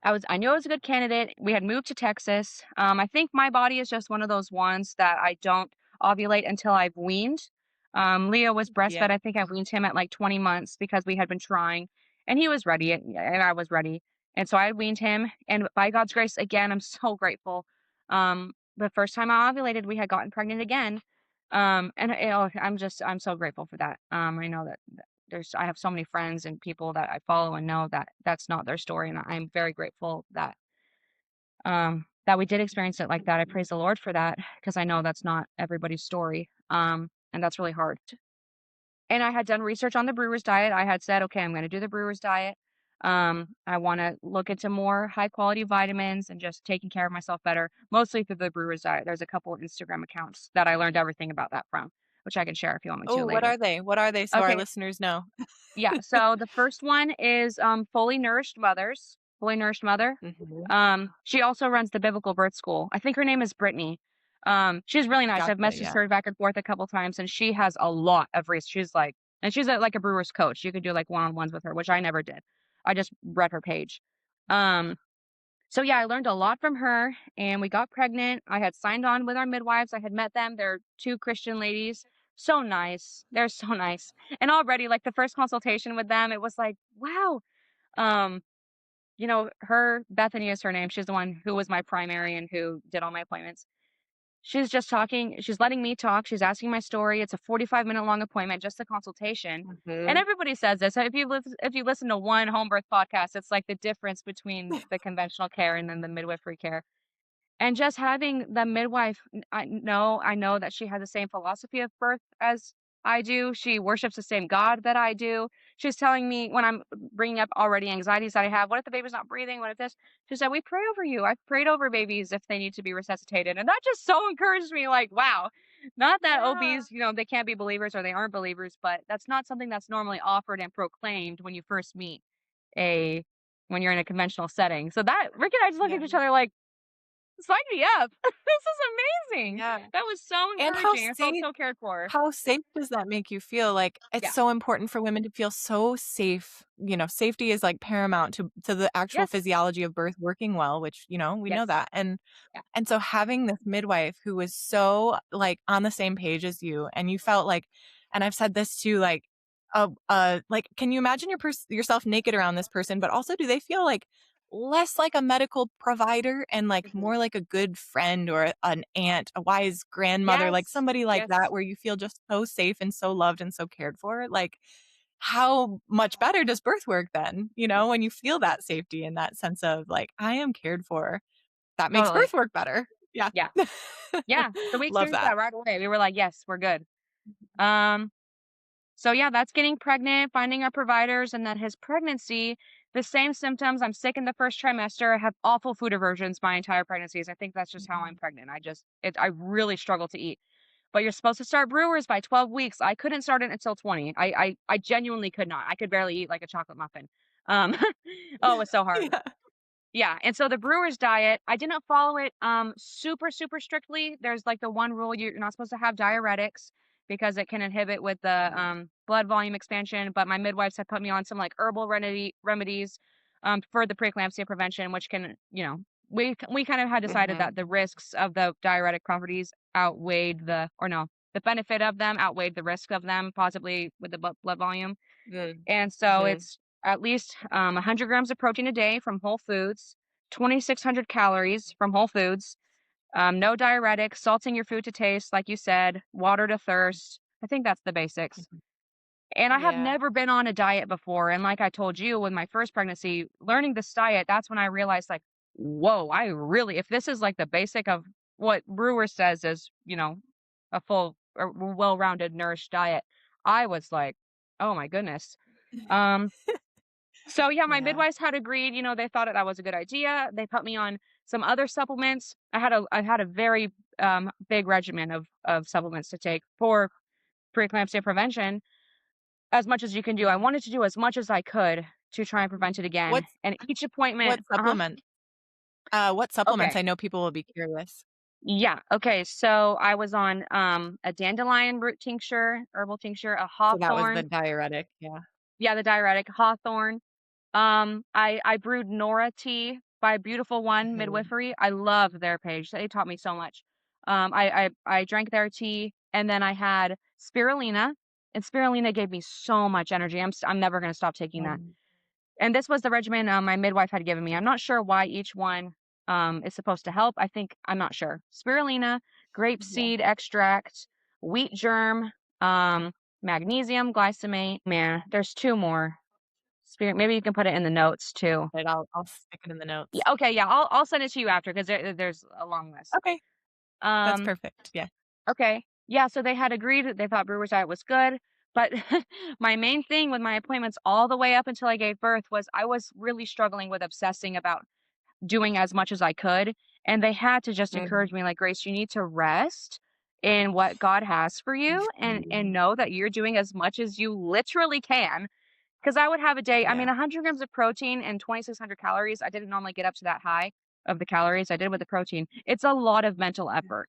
I knew I was a good candidate. We had moved to Texas. I think my body is just one of those ones that I don't ovulate until I've weaned. Leo was Yeah. breastfed. I think I weaned him at like 20 months because we had been trying, and he was ready, and I was ready. And so I weaned him. And by God's grace, again, I'm so grateful. The first time I ovulated, we had gotten pregnant again. I'm so grateful for that. I know that I have so many friends and people that I follow and know that that's not their story, and I'm very grateful that we did experience it like that. I praise the Lord for that because I know that's not everybody's story, and that's really hard. And I had done research on the brewer's diet. I had said, okay, I'm going to do the brewer's diet. I want to look into more high quality vitamins and just taking care of myself better, mostly through the brewer's diet. There's a couple of Instagram accounts that I learned everything about that from, which I can share if you want me to Oh, what later. are they? What are they so our Okay, listeners know? yeah, so the first one is, Fully Nourished Mothers, Fully Nourished Mother. Mhm. She also runs the Biblical Birth School. I think her name is Brittany. She's really nice. I've Gotcha, messaged yeah. her back and forth a couple times, and she has a lot of research. She's like a brewer's coach. You could do like one-on-ones with her, which I never did. I just read her page. Um, so yeah, I learned a lot from her, and we got pregnant. I had signed on with our midwives. I had met them. They're two Christian ladies. So nice. They're so nice. And already, like the first consultation with them, it was like, wow. Um, her Bethany is her name. She's the one who was my primary and who did all my appointments. She's just talking. She's letting me talk. She's asking my story. It's a 45-minute long appointment, just a consultation. And Mhm. everybody says this. If you listen to one home birth podcast, it's like the difference between the conventional care and then the midwifery care. And just having the midwife, I know that she has the same philosophy of birth as I do. She worships the same God that I do. She's telling me when I'm bringing up already anxieties that I have, what if the baby's not breathing? What if this? She said, "We pray over you. I've prayed over babies if they need to be resuscitated." And that just so encouraged me, like, wow, not that Yeah. OBs, they can't be believers or they aren't believers, but that's not something that's normally offered and proclaimed when you first meet a, when you're in a conventional setting. So that Rick and I just look Yeah. at each other like, sign me up. This is amazing. Yeah. That was so And how encouraging. I felt safe so cared for. how safe does that make you feel? Like, it's Yeah. so important for women to feel so safe. Safety is, like, paramount to the actual Yes. physiology of birth working well, which, we know Yes. that. And Yeah. And so having this midwife who was so, like, on the same page as you, and you felt like, and I've said this too, like, can you imagine yourself naked around this person, but also do they feel like less like a medical provider and like Mhm. more like a good friend or an aunt, a wise grandmother, like Yes. somebody like that Yes. where you feel just so safe and so loved and so cared for? Like, how much better does birth work then, when you feel that safety and that sense of like, I am cared for? That makes Totally. birth work better. Yeah. Yeah. Yeah. So we Love experienced that. that right away. We were like, yes, we're good. Um, so yeah, that's getting pregnant, finding our providers, and then his pregnancy, the same symptoms. I'm sick in the first trimester. I have awful food aversions my entire pregnancies. I think that's just how I'm Mhm. pregnant. I really struggle to eat. But you're supposed to start brewers by 12 weeks. I couldn't start it until 20. I genuinely could not. I could barely eat like a chocolate muffin. Um, oh, it was so hard. Yeah. Yeah, and so the brewer's diet, I didn't follow it super super strictly. There's like the one rule, you're not supposed to have diuretics because it can inhibit with the blood volume expansion, but my midwives have put me on some like herbal remedies for the preeclampsia prevention, which can, we kind of had decided Mhm. that the risks of the diuretic properties outweighed the benefit of them outweighed the risk of them possibly with the blood volume. Mm. And so Mhm. it's at least 100 grams of protein a day from whole foods, 2,600 calories from whole foods, no diuretics, salting your food to taste, like you said, water to thirst. I think that's the basics. Mhm. And I have Yeah. never been on a diet before. And like I told you with my first pregnancy, learning this diet, that's when I realized, like, whoa, if this is like the basic of what Brewer says is, a full or well rounded, nourished diet, I was like, Oh my goodness. Um, so yeah, my Yeah. midwives had agreed, they thought that was a good idea. They put me on some other supplements. I had a very big regimen of supplements to take for preeclampsia prevention, as much as you can do. I Yeah. wanted to do as much as I could to try and prevent it again. What's And each appointment, what supplement? What supplements? okay. I know people will be curious. Yeah. Okay. So I was on a dandelion root tincture, herbal tincture, a So that was the hawthorn. diuretic, yeah. Yeah, the diuretic hawthorn. I brewed Nora tea by Beautiful One Mhm. Midwifery. I love their page. They taught me so much. I drank their tea, and then I had spirulina, and spirulina gave me so much energy. I'm never gonna stop taking that. Um, And this was the regimen, my midwife had given me. I'm not sure why each one, is supposed to help. I'm not sure. Spirulina, yeah. grapeseed extract, wheat germ, um, magnesium glycinate. Man, there's 2 more. Spirit, maybe you can put it in the notes too. But I'll stick it in the Yeah, notes. okay, yeah, I'll send it to you after because there's a long list. Okay, that's Um, perfect, yeah. okay. Yeah, so they had agreed that they thought brewer's diet was good, but my main thing with my appointments all the way up until I gave birth was I was really struggling with obsessing about doing as much as I could, and they had to just Mhm. encourage me like, "Grace, you need to rest in what God has for you and Mhm. know that you're doing as much as you literally can." 'Cause I would have a day, I Yeah, mean, 100 grams of protein and 2,600 calories. I didn't normally get up to that high of the calories. I did with the protein. It's a lot of mental effort.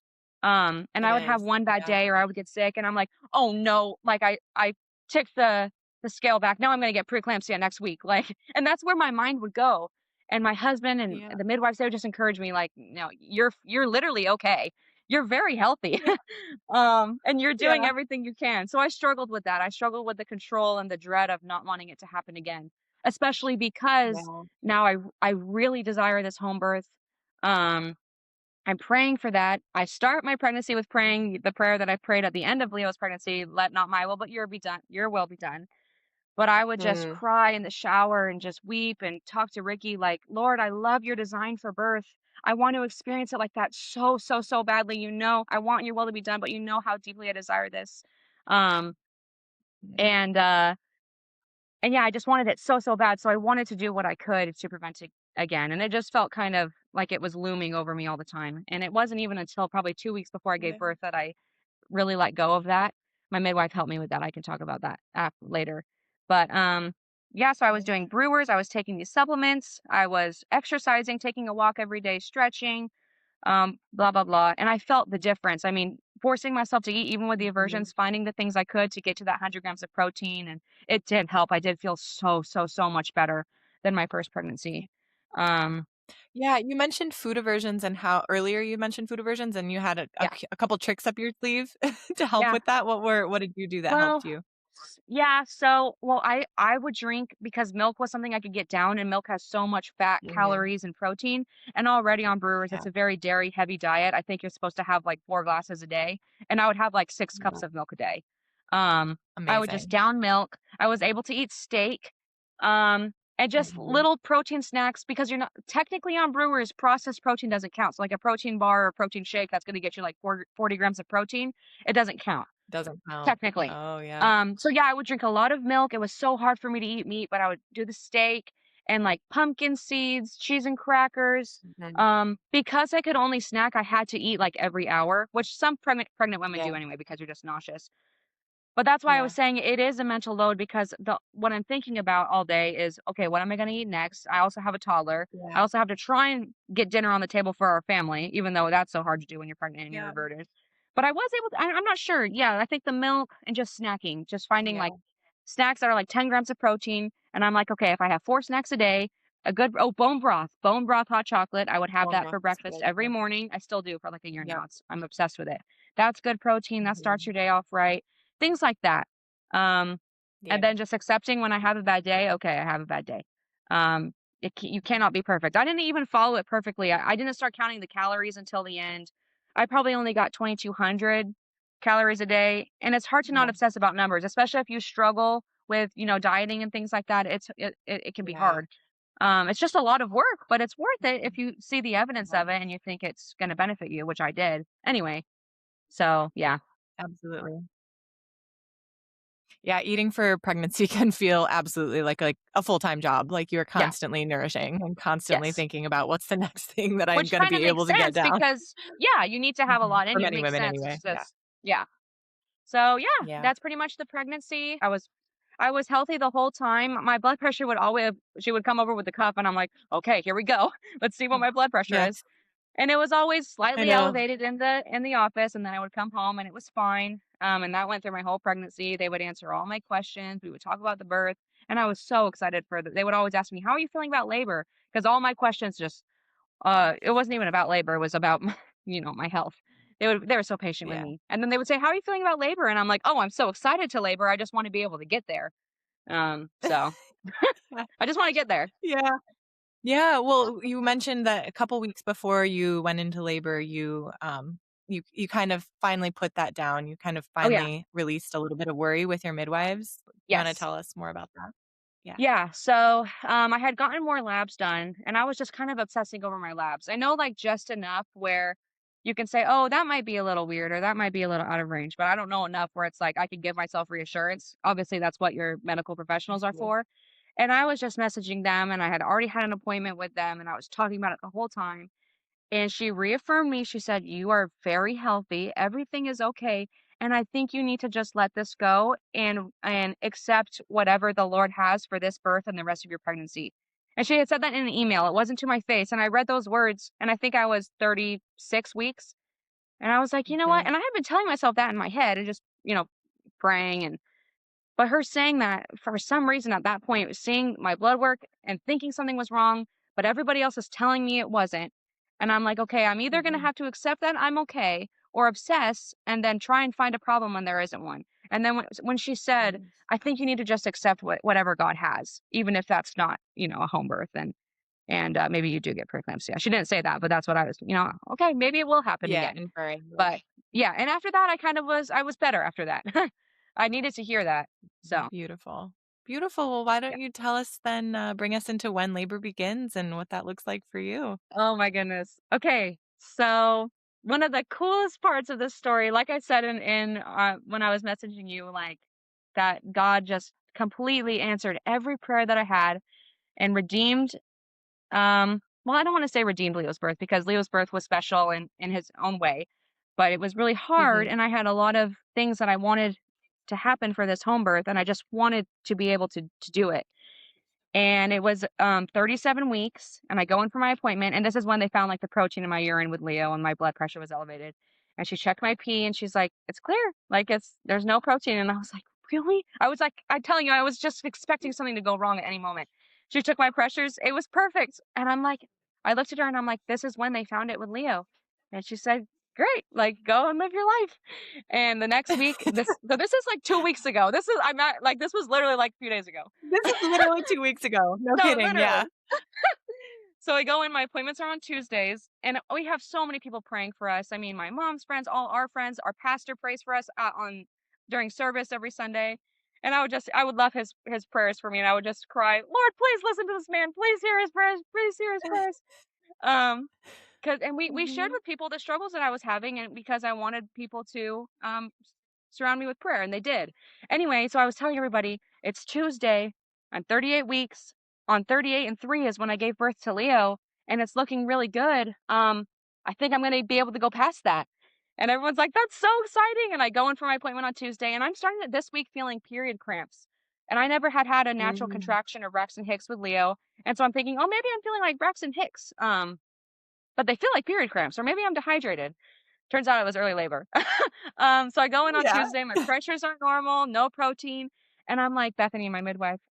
And it I would have is, one bad yeah. day or I would get sick and I'm like, "Oh no." Like I ticked the scale back. "Now I'm gonna get preeclampsia next week." Like, and that's where my mind would go. And my husband and Yeah, the midwives, they would just encourage me like, "No, you're literally okay. You're very healthy." yeah, And you're doing yeah, everything you can. So I struggled with that. I struggled with the control and the dread of not wanting it to happen again, especially because yeah. now I really desire this home birth. Um, I'm praying for that. I start my pregnancy with praying the prayer that I prayed at the end of Leo's pregnancy, let not my will but your be done, your will be done. But I would just Mm, cry in the shower and just weep and talk to Ricky like, "Lord, I love your design for birth. I want to experience it like that so, so, so badly. I want your will to be done, but you know how deeply I desire this." Um, yeah, and uh, and yeah, I just wanted it so, so bad. So I wanted to do what I could to prevent it again. And it just felt kind of like it was looming over me all the time. And it wasn't even until probably 2 weeks before I gave yeah, birth that I really let go of that. My midwife helped me with that. I can talk about that later. But yeah, so I was yeah, doing brewers, I was taking these supplements, I was exercising, taking a walk every day, stretching, blah blah blah. And I felt the difference. I mean, forcing myself to eat even with the mhm, aversions, finding the things I could to get to that 100 grams of protein, and it did help. I did feel so so so much better than my first yeah. pregnancy. Um, Yeah, you mentioned food aversions and how earlier you mentioned food aversions and you had yeah, a couple tricks up your sleeve to help yeah. with that. What did you do that Well, helped you? yeah, so well, I would drink because milk was something I could get down, and milk has so much fat, Mhm, calories, and protein. And already on Brewers, yeah, it's a very dairy heavy diet. I think you're supposed to have like 4 glasses a day, and I would have like six yeah, cups of milk a day. I would just amazing. down milk. I was able to eat steak, and just Mhm, little protein snacks because you're not technically on Brewers. Processed protein doesn't count. So like a protein bar or protein shake that's going to get you like 40 grams of protein, it doesn't count. doesn't count. Technically. Oh, yeah. So yeah, I would drink a lot of milk. It was so hard for me to eat meat, but I would do the steak and like pumpkin seeds, cheese and crackers. Mhm, Because I could only snack, I had to eat like every hour, which some pregnant women yeah, do anyway because you're just nauseous. But that's why I was yeah, saying it is a mental load because the what I'm thinking about all day is, okay, what am I going to eat next? I also have a toddler. I yeah, also have to try and get dinner on the table for our family, even though that's so hard to do when you're pregnant and you're yeah, reverted. But I was able to, I'm not sure. Yeah, I think the milk and just snacking, just finding like yeah. snacks that are like 10 grams of protein. And I'm like, okay, if I have 4 snacks a day, a good, oh, bone broth, hot chocolate. I would have Bone that broth for is breakfast good, every yeah. morning. I still do for like a year Yep. now. I'm obsessed with it. That's good protein. That starts Mhm, your day off right. Things like that. Um, yeah, and then just accepting when I have a bad day, okay, I have a bad day. Um, you cannot be perfect. I didn't even follow it perfectly. I didn't start counting the calories until the end. I probably only got 2,200 calories a day, and it's hard to not yeah, obsess about numbers, especially if you struggle with dieting and things like that. It can be yeah, hard. It's just a lot of work, but it's worth it if you see the evidence yeah, of it and you think it's going to benefit you, which I did anyway. So yeah, absolutely. Yeah, eating for pregnancy can feel absolutely like a full-time job, like you're Yeah. constantly nourishing and constantly Yes. thinking about what's the next thing that I'm Which gonna kind of be makes able to get sense down. because, yeah, you need to have a Mhm. lot in For you. It many makes women sense. anyway, It's yeah. just, yeah. So yeah, Yeah. that's pretty much the pregnancy. I was healthy the whole time. My blood pressure would always she would come over with the cup and I'm like, "Okay, here we go. Let's see what my blood pressure Yeah, is." And it was always I slightly know. elevated in the office, and then I would come home and it was fine. And that went through my whole pregnancy. They would answer all my questions. We would talk about the birth, and I was so excited for they would always ask me, "How are you feeling about labor?" Because all my questions just it wasn't even about labor, it was about my health. They were so patient with Yeah. me. And then they would say, "How are you feeling about labor?" And I'm like, "Oh, I'm so excited to labor. I just want to be able to get there." So I just want to get there. Yeah. Yeah, well, you mentioned that a couple weeks before you went into labor, you kind of finally put that down. You kind of Oh yeah. finally released a little bit of worry with your midwives. You wanna Yes. tell us more about that? Yeah. Yeah, so, I had gotten more labs done, and I was just kind of obsessing over my labs. I know, like, just enough where you can say, "Oh, that might be a little weird, or that might be a little out of range," but I don't know enough where it's like I could give myself reassurance. Obviously, that's what your medical professionals are Mhm. for. And I was just messaging them, and I had already had an appointment with them, and I was talking about it the whole time. And she reaffirmed me. She said, "You are very healthy. Everything is okay. And I think you need to just let this go and accept whatever the Lord has for this birth and the rest of your pregnancy." And she had said that in an email. It wasn't to my face. And I read those words, and I think I was 36 weeks. And I was like, you know what? Mhm. And I had been telling myself that in my head and just, praying. But her saying that for some reason at that point, seeing my blood work and thinking something was wrong, but everybody else is telling me it wasn't. And I'm like, okay, I'm either going to Mhm. have to accept that I'm okay or obsess and then try and find a problem when there isn't one. And then when she said, Mhm. I think you need to just accept whatever God has, even if that's not, a home birth and maybe you do get preeclampsia. She didn't say that, but that's what I was, okay, maybe it will happen Yeah, again. inferring, But yeah. yeah, and after that, I was better after that. I needed to hear that. So Beautiful. Beautiful. Well, why yeah. don't you tell us then, bring us into when labor begins and what that looks like for you? Oh my goodness. Okay. So one of the coolest parts of this story, like I said in when I was messaging you, like that God just completely answered every prayer that I had and redeemed. Well, I don't want to say redeemed Leo's birth because Leo's birth was special in his own way, but it was really hard, Mhm. and I had a lot of things that I wanted to happen for this home birth, and I just wanted to be able to do it. And it was, 37 weeks, and I go in for my appointment, and this is when they found, like, the protein in my urine with Leo, and my blood pressure was elevated. And she checked my pee, and she's like, "It's clear, like, there's no protein." And I was like, "Really?" I'm telling you, I was just expecting something to go wrong at any moment. She took my pressures, it was perfect, and I looked at her, and I'm like, "This is when they found it with Leo." And she said, "Great, like, go and live your life." And the next week, this is, like, 2 weeks ago. I'm not like, this was literally, like, a few days ago. This is literally 2 weeks ago. No No, kidding, yeah. literally. So I go in, my appointments are on Tuesdays, and we have so many people praying for us. I mean, my mom's friends, all our friends, our pastor prays for us on during service every Sunday. And I would love his prayers for me, and I would just cry, "Lord, please listen to this man. Please hear his prayers. Please hear his prayers." Um, 'Cause and we shared Mhm. with people the struggles that I was having and because I wanted people to, surround me with prayer, and they did. Anyway, so I was telling everybody, it's Tuesday, I'm 38 weeks, on 38 and 3 is when I gave birth to Leo, and it's looking really good. I think I'm gonna be able to go past that. And everyone's like, "That's so exciting," and I go in for my appointment on Tuesday, and I'm starting this week feeling period cramps. And I never had a natural Mm. contraction of Braxton Hicks with Leo, and so I'm thinking, "Oh, maybe I'm feeling like Braxton Hicks." But they feel like period cramps, or maybe I'm dehydrated. Turns out it was early labor. So I go in on Yeah. Tuesday, my pressures are normal, no protein, and I'm like, Bethany, my midwife,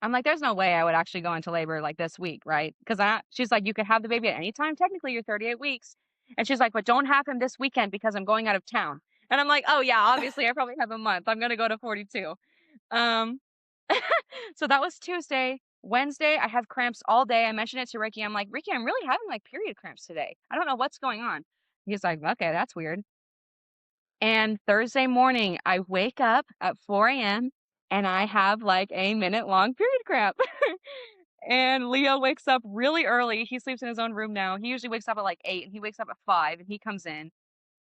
I'm like, "There's no way I would actually go into labor, like, this week, right?" Because she's like, "You could have the baby at any time, technically, you're 38 weeks." And she's like, "But don't have him this weekend because I'm going out of town." And I'm like, "Oh, yeah, obviously, I probably have a month. I'm gonna go to 42." Um, so that was Tuesday. Wednesday, I have cramps all day. I mentioned it to Ricky. I'm like, "Ricky, I'm really having, like, period cramps today. I don't know what's going on." He's like, "Okay, that's weird." And Thursday morning, I wake up at 4 a.m. and I have like a minute-long period cramp. And Leo wakes up really early. He sleeps in his own room now. He usually wakes up at like 8 and he wakes up at 5 and he comes in.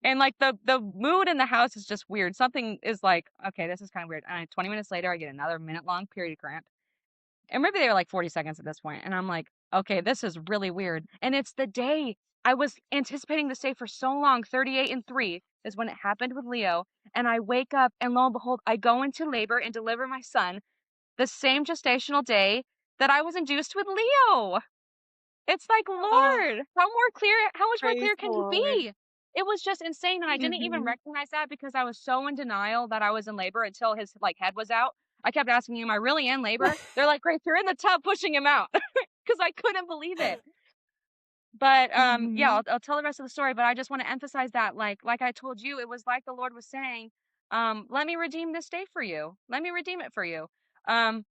And like the mood in the house is just weird. Something is like, okay, this is kind of weird. And 20 minutes later, I get another minute-long period cramp. And maybe they were like 40 seconds at this point, and I'm like, "Okay, this is really weird." And it's the day I was anticipating this day for so long, 38 and 3 is when it happened with Leo, and I wake up and lo and behold, I go into labor and deliver my son the same gestational day that I was induced with Leo. It's like, Oh, Lord, how much more praise clear the can you Lord. be? It was just insane, and I didn't even Mhm. recognize that because I was so in denial that I was in labor until his, like, head was out. I kept asking him, "Am I really in labor?" They're like, "Grace, you're in the tub pushing him out," because I couldn't believe it. But, yeah, Mhm. I'll tell the rest of the story, but I just wanna emphasize that, like I told you, it was like the Lord was saying, "Let me redeem this day for you. Let me redeem it for you." Um,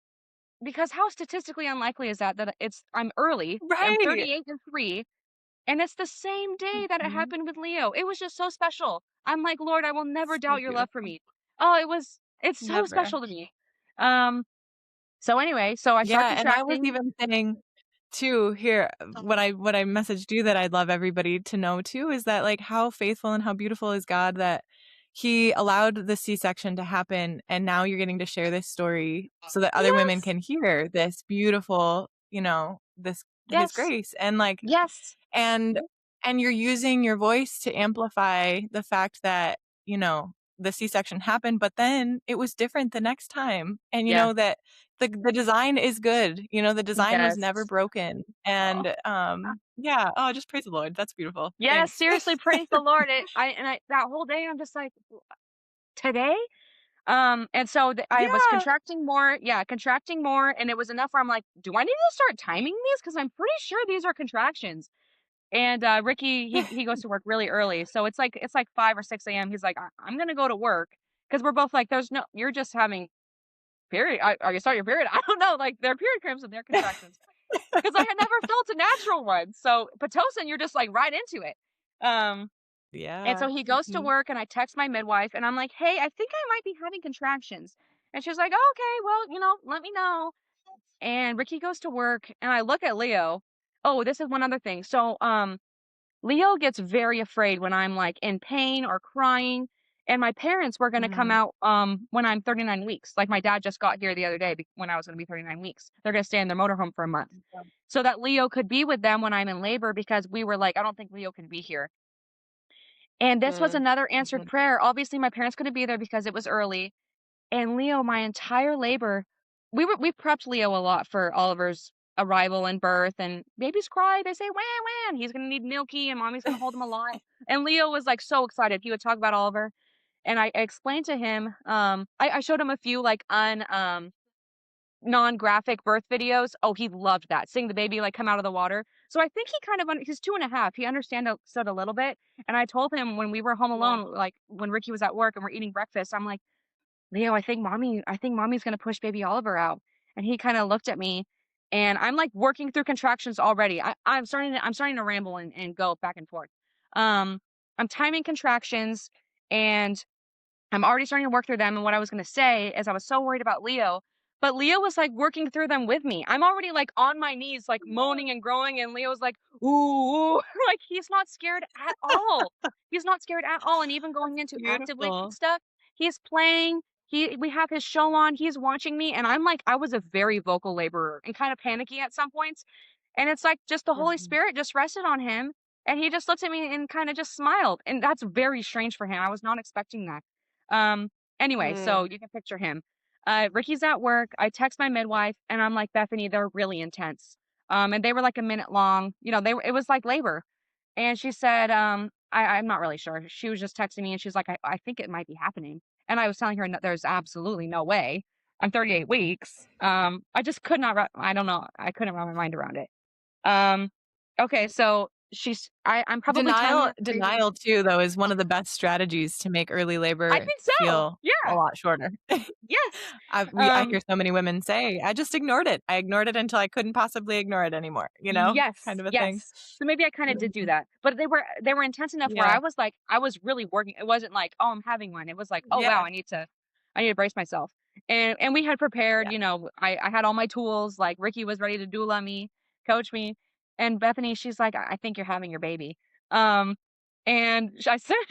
because how statistically unlikely is that I'm early, I'm Right. 38 and 3, and it's the same day that it Mhm. happened with Leo. It was just so special. I'm like, "Lord, I will never So doubt your love for beautiful. me." Oh, it's so Never. special to me. Um, so anyway, so I start Yeah, and I was contracting. even saying too here, what I messaged you that I'd love everybody to know too is that, like, how faithful and how beautiful is God that He allowed the C-section to happen, and now you're getting to share this story so that other women Yes, can hear this beautiful, this His yes, grace, and, like, yes, and and you're using your voice to amplify the fact that, the C-section happened, but then it was different the next time. And yeah, that the design is good. The design was never yes. broken. Oh. And yeah, oh, just praise the Lord. That's beautiful. Yes, Thanks. seriously, praise the Lord. I that whole day I'm just like, "Today?" And so I was Yeah. contracting more, yeah, contracting more, and it was enough where I'm like, "Do I need to start timing these? Because I'm pretty sure these are contractions." And Ricky, he goes to work really early, so it's like 5 or 6 a.m. He's like, I'm gonna go to work because we're both like, there's no, you're just having period. Are you starting your period? I don't know, like they're period cramps and they're contractions because I had never felt a natural one. So pitocin, you're just like right into it. Um, and Yeah. so he goes to Mhm. work, and I text my midwife, and I'm like, "Hey, I think I might be having contractions." And she's like, "Oh, okay, well, let me know." And Ricky goes to work, and I look at Leo. Oh, this is one other thing. So, Leo gets very afraid when I'm like in pain or crying. And my parents were going to come Mm. out when I'm 39 weeks. Like my dad just got here the other day when I was going to be 39 weeks. They're going to stay in their motorhome for a month so that Leo could be with them when I'm in labor because we were like, I don't think Leo can be here. And this was Mm. another answered Mhm. prayer. Obviously, my parents couldn't be there because it was early. And Leo, my entire labor, we prepped Leo a lot for Oliver's arrival and birth. And babies cry, they say wah wah. And he's gonna need milky, and mommy's gonna hold him a lot. And Leo was like so excited. He would talk about Oliver, and I explained to him. I showed him a few like non-graphic birth videos. Oh, he loved that. Seeing the baby like come out of the water. So I think he kind of he's 2.5. He understood a little bit. And I told him when we were home Yeah. alone, like when Ricky was at work and we're eating breakfast, I'm like, Leo, I think mommy's gonna push baby Oliver out. And he kind of looked at me, and I'm like working through contractions already. I'm starting to ramble and go back and forth. Um, I'm timing contractions, and I'm already starting to work through them, and what I was gonna say is I was so worried about Leo, but Leo was, like, working through them with me. I'm already, like, on my knees, like, moaning and growing, and Leo's like, "Ooh, ooh." Like, he's not scared at all. He's not scared at all, and even going into active labor and Beautiful. stuff, he's playing, we have his show on, he's watching me, and I was a very vocal laborer and kinda panicky at some points, and it's like just the Holy Mhm. Spirit just rested on him, and he just looked at me and kinda just smiled, and that's very strange for him. I was not expecting that. Um, anyway, so Mm. you can picture him. Ricky's at work. I text my midwife, and I'm like, "Bethany, they're really intense." And they were like a minute long. It was like labor. And she said, I'm not really sure. She was just texting me, and she's like, I think it might be happening. And I was telling her that there's absolutely no way. I'm 38 weeks. I just could not, I don't know. I couldn't wrap my mind around it. Um, okay, so I'm probably timing Denial her crazy. denial too, though, is one of the best strategies to make early I labor think so. feel a Yeah. lot shorter. Yes. I hear so many women say, "I just ignored it. I ignored it until I couldn't possibly ignore it anymore," Yes, kind of a thing. yes. So maybe I kinda did do Mhm. that, but they were intense enough where Yeah, I was really working. It wasn't like, "Oh, I'm having one." It was like, "Oh, wow, yeah, I need to brace myself." And we had prepared, yeah. I had all my tools, like, Ricky was ready to doula me, coach me, and Bethany, she's like, "I think you're having your baby." Um, And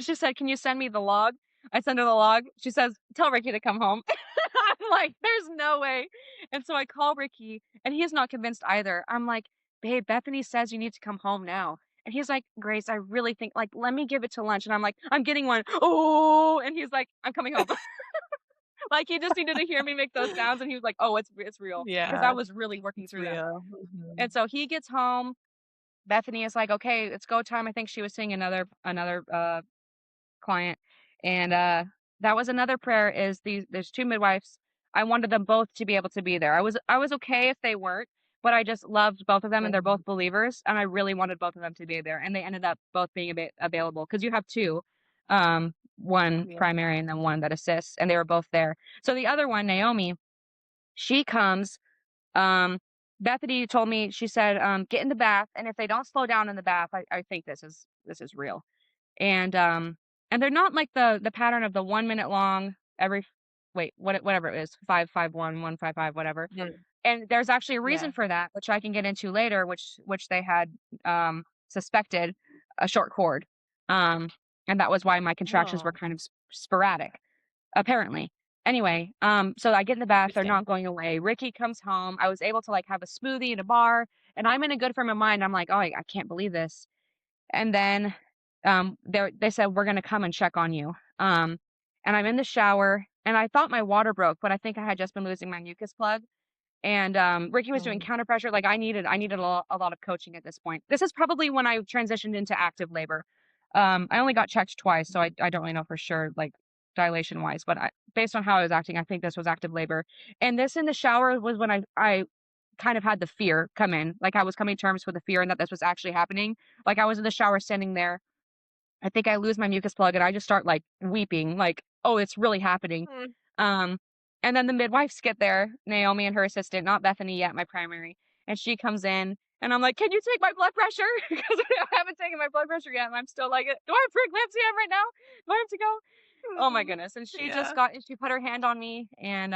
she said, "Can you send me the log?" I send her the log. She says, "Tell Ricky to come home." I'm like, "There's no way." And so I call Ricky, and he's not convinced either. I'm like, "Babe, Bethany says you need to come home now." And he's like, "Grace, I really think, like, let me give it to lunch." And I'm like, "I'm getting one." Oh, and he's like, "I'm coming home." Like, he just needed to hear me make those sounds, and he was like, "Oh, it's real," because I Yeah, was really working it's through them. real. And so he gets home. Bethany is like, "Okay, it's go time." I think she was seeing another client. And that was another prayer is there's two midwives. I wanted them both to be able to be there. I was okay if they weren't, but I just loved both of them and they're both believers and I really wanted both of them to be there. And they ended up both being available because you have two, one Yeah. primary and then one that assists, and they were both there. So the other one, Naomi, she comes. Um, Bethany told me, she said, get in the bath, and if they don't slow down in the bath, I think this is real. And they're not like the pattern of the 1 minute long every whatever it is, 551, 155, whatever. Mm. And there's actually a reason Yeah. for that, which I can get into later, which they had suspected a short cord. Um, and that was why my contractions were Oh, kind of sporadic, apparently. Anyway, so I get in the bath, they're interesting. not going away. Ricky comes home. I was able to like have a smoothie in a bar, and I'm in a good frame of mind. I'm like, oh, I can't believe this. And then they said, we're going to come and check on you. And I'm in the shower and I thought my water broke, but I think I had just been losing my mucus plug. And Ricky was doing Mm. counter pressure. Like I needed a lot of coaching at this point. This is probably when I transitioned into active labor. I only got checked twice, so I don't really know for sure, like dilation wise, but based on how I was acting, I think this was active labor. And this in the shower was when I kind of had the fear come in. Like I was coming to terms with the fear and that this was actually happening. Like I was in the shower standing there. I think I lose my mucus plug and I just start like weeping, like, oh, it's really happening. Mm. Um, and then the midwives get there, Naomi and her assistant, not Bethany yet, my primary. And she comes in and I'm like, can you take my blood pressure? Because I haven't taken my blood pressure yet. And I'm still like, do I have preeclampsia right now? Do I have to go? Oh my Mm. goodness. And Yeah. she put her hand on me and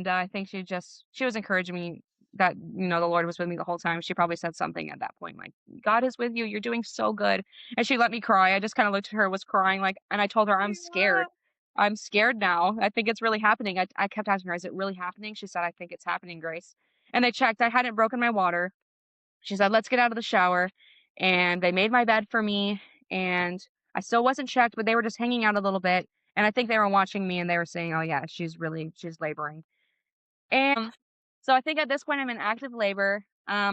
I think she was encouraging me that, the Lord was with me the whole time. She probably said something at that point, like, God is with you. You're doing so good. And she let me cry. I just kind of looked at her, was crying, like, and I told her, I'm Yeah. scared. I'm scared now. I think it's really happening. I kept asking her, is it really happening? She said, I think it's happening, Grace. And they checked. I hadn't broken my water. She said, let's get out of the shower. And they made my bed for me. And I still wasn't checked, but they were just hanging out a little bit. And I think they were watching me and they were saying, oh, yeah, she's laboring. And so I think at this point I'm in active labor.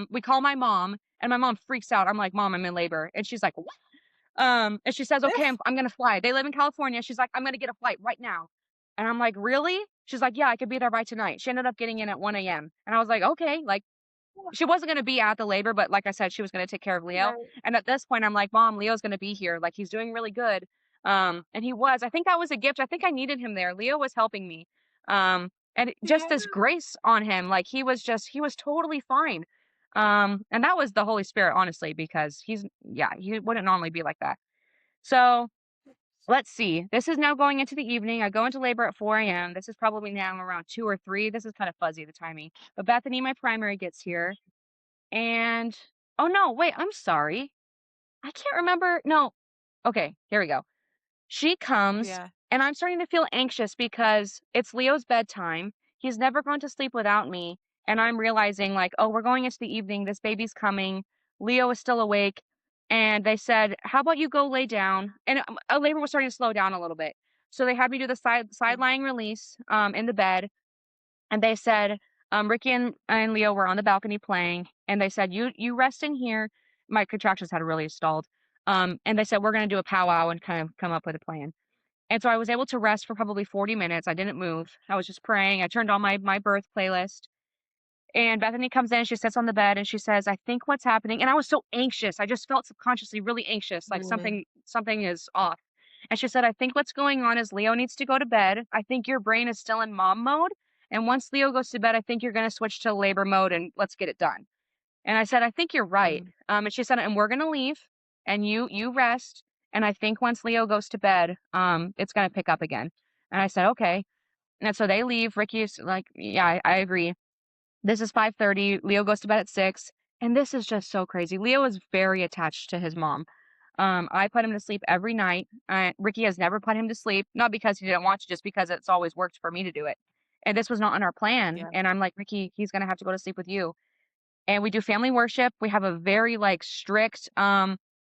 We call my mom and my mom freaks out. I'm like, Mom, I'm in labor. And she's like, what? And she says, okay, I'm going to fly. They live in California. She's like, I'm going to get a flight right now. And I'm like, really? She's like, yeah, I could be there by tonight. She ended up getting in at 1 a.m. And I was like, okay, like she wasn't going to be at the labor, but like I said, she was going to take care of Leo. Right. And at this point, I'm like, Mom, Leo's going to be here. Like he's doing really good. And he was. I think that was a gift. I think I needed him there. Leo was helping me. Just Yeah. this grace on him, like he was totally fine. And that was the Holy Spirit, honestly, because he wouldn't normally be like that. So let's see. This is now going into the evening. I go into labor at 4 a.m. This is probably now around 2 or 3. This is kind of fuzzy, the timing. But Bethany, my primary, gets here. And oh no, wait, I'm sorry. I can't remember. No. Okay, here we go. She comes Yeah. and I'm starting to feel anxious because it's Leo's bedtime. He's never going to sleep without me. And I'm realizing like, oh, we're going into the evening. This baby's coming. Leo is still awake. And they said, how about you go lay down? And labor was starting to slow down a little bit. So they had me do the side Mm. lying release in the bed. And they said, Ricky and Leo were on the balcony playing, and they said, you rest in here. My contractions had really stalled. And they said, we're going to do a powwow and kind of come up with a plan. And so I was able to rest for probably 40 minutes. I didn't move. I was just praying. I turned on my birth playlist. And Bethany comes in, she sits on the bed and she says, I think what's happening. And I was so anxious. I just felt subconsciously really anxious, like Mm. something is off. And she said, I think what's going on is Leo needs to go to bed. I think your brain is still in mom mode. And once Leo goes to bed, I think you're going to switch to labor mode and let's get it done. And I said, I think you're right. Mm. And she said, and we're going to leave and you rest. And I think once Leo goes to bed, it's going to pick up again. And I said, okay. And so they leave. Ricky's like, yeah, I agree. This is 5:30. Leo goes to bed at 6. And this is just so crazy. Leo is very attached to his mom. I put him to sleep every night. Ricky has never put him to sleep, not because he didn't want to, just because it's always worked for me to do it. And this was not in our plan. Yeah. And I'm like, Ricky, he's gonna have to go to sleep with you. And we do family worship. We have a very like strict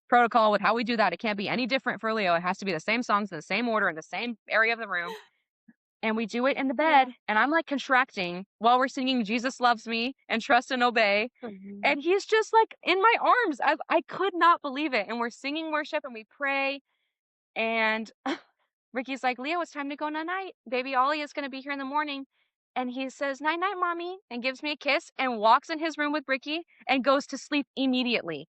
protocol with how we do that. It can't be any different for Leo. It has to be the same songs in the same order in the same area of the room. And we do it in the Yeah. bed, and I'm like contracting while we're singing Jesus Loves Me and Trust and Obey. Mhm. And he's just like in my arms. I could not believe it. And we're singing worship and we pray. And Ricky's like, Leo, it's time to go night night. Baby Ollie is going to be here in the morning. And he says, night night, mommy, and gives me a kiss and walks in his room with Ricky and goes to sleep immediately.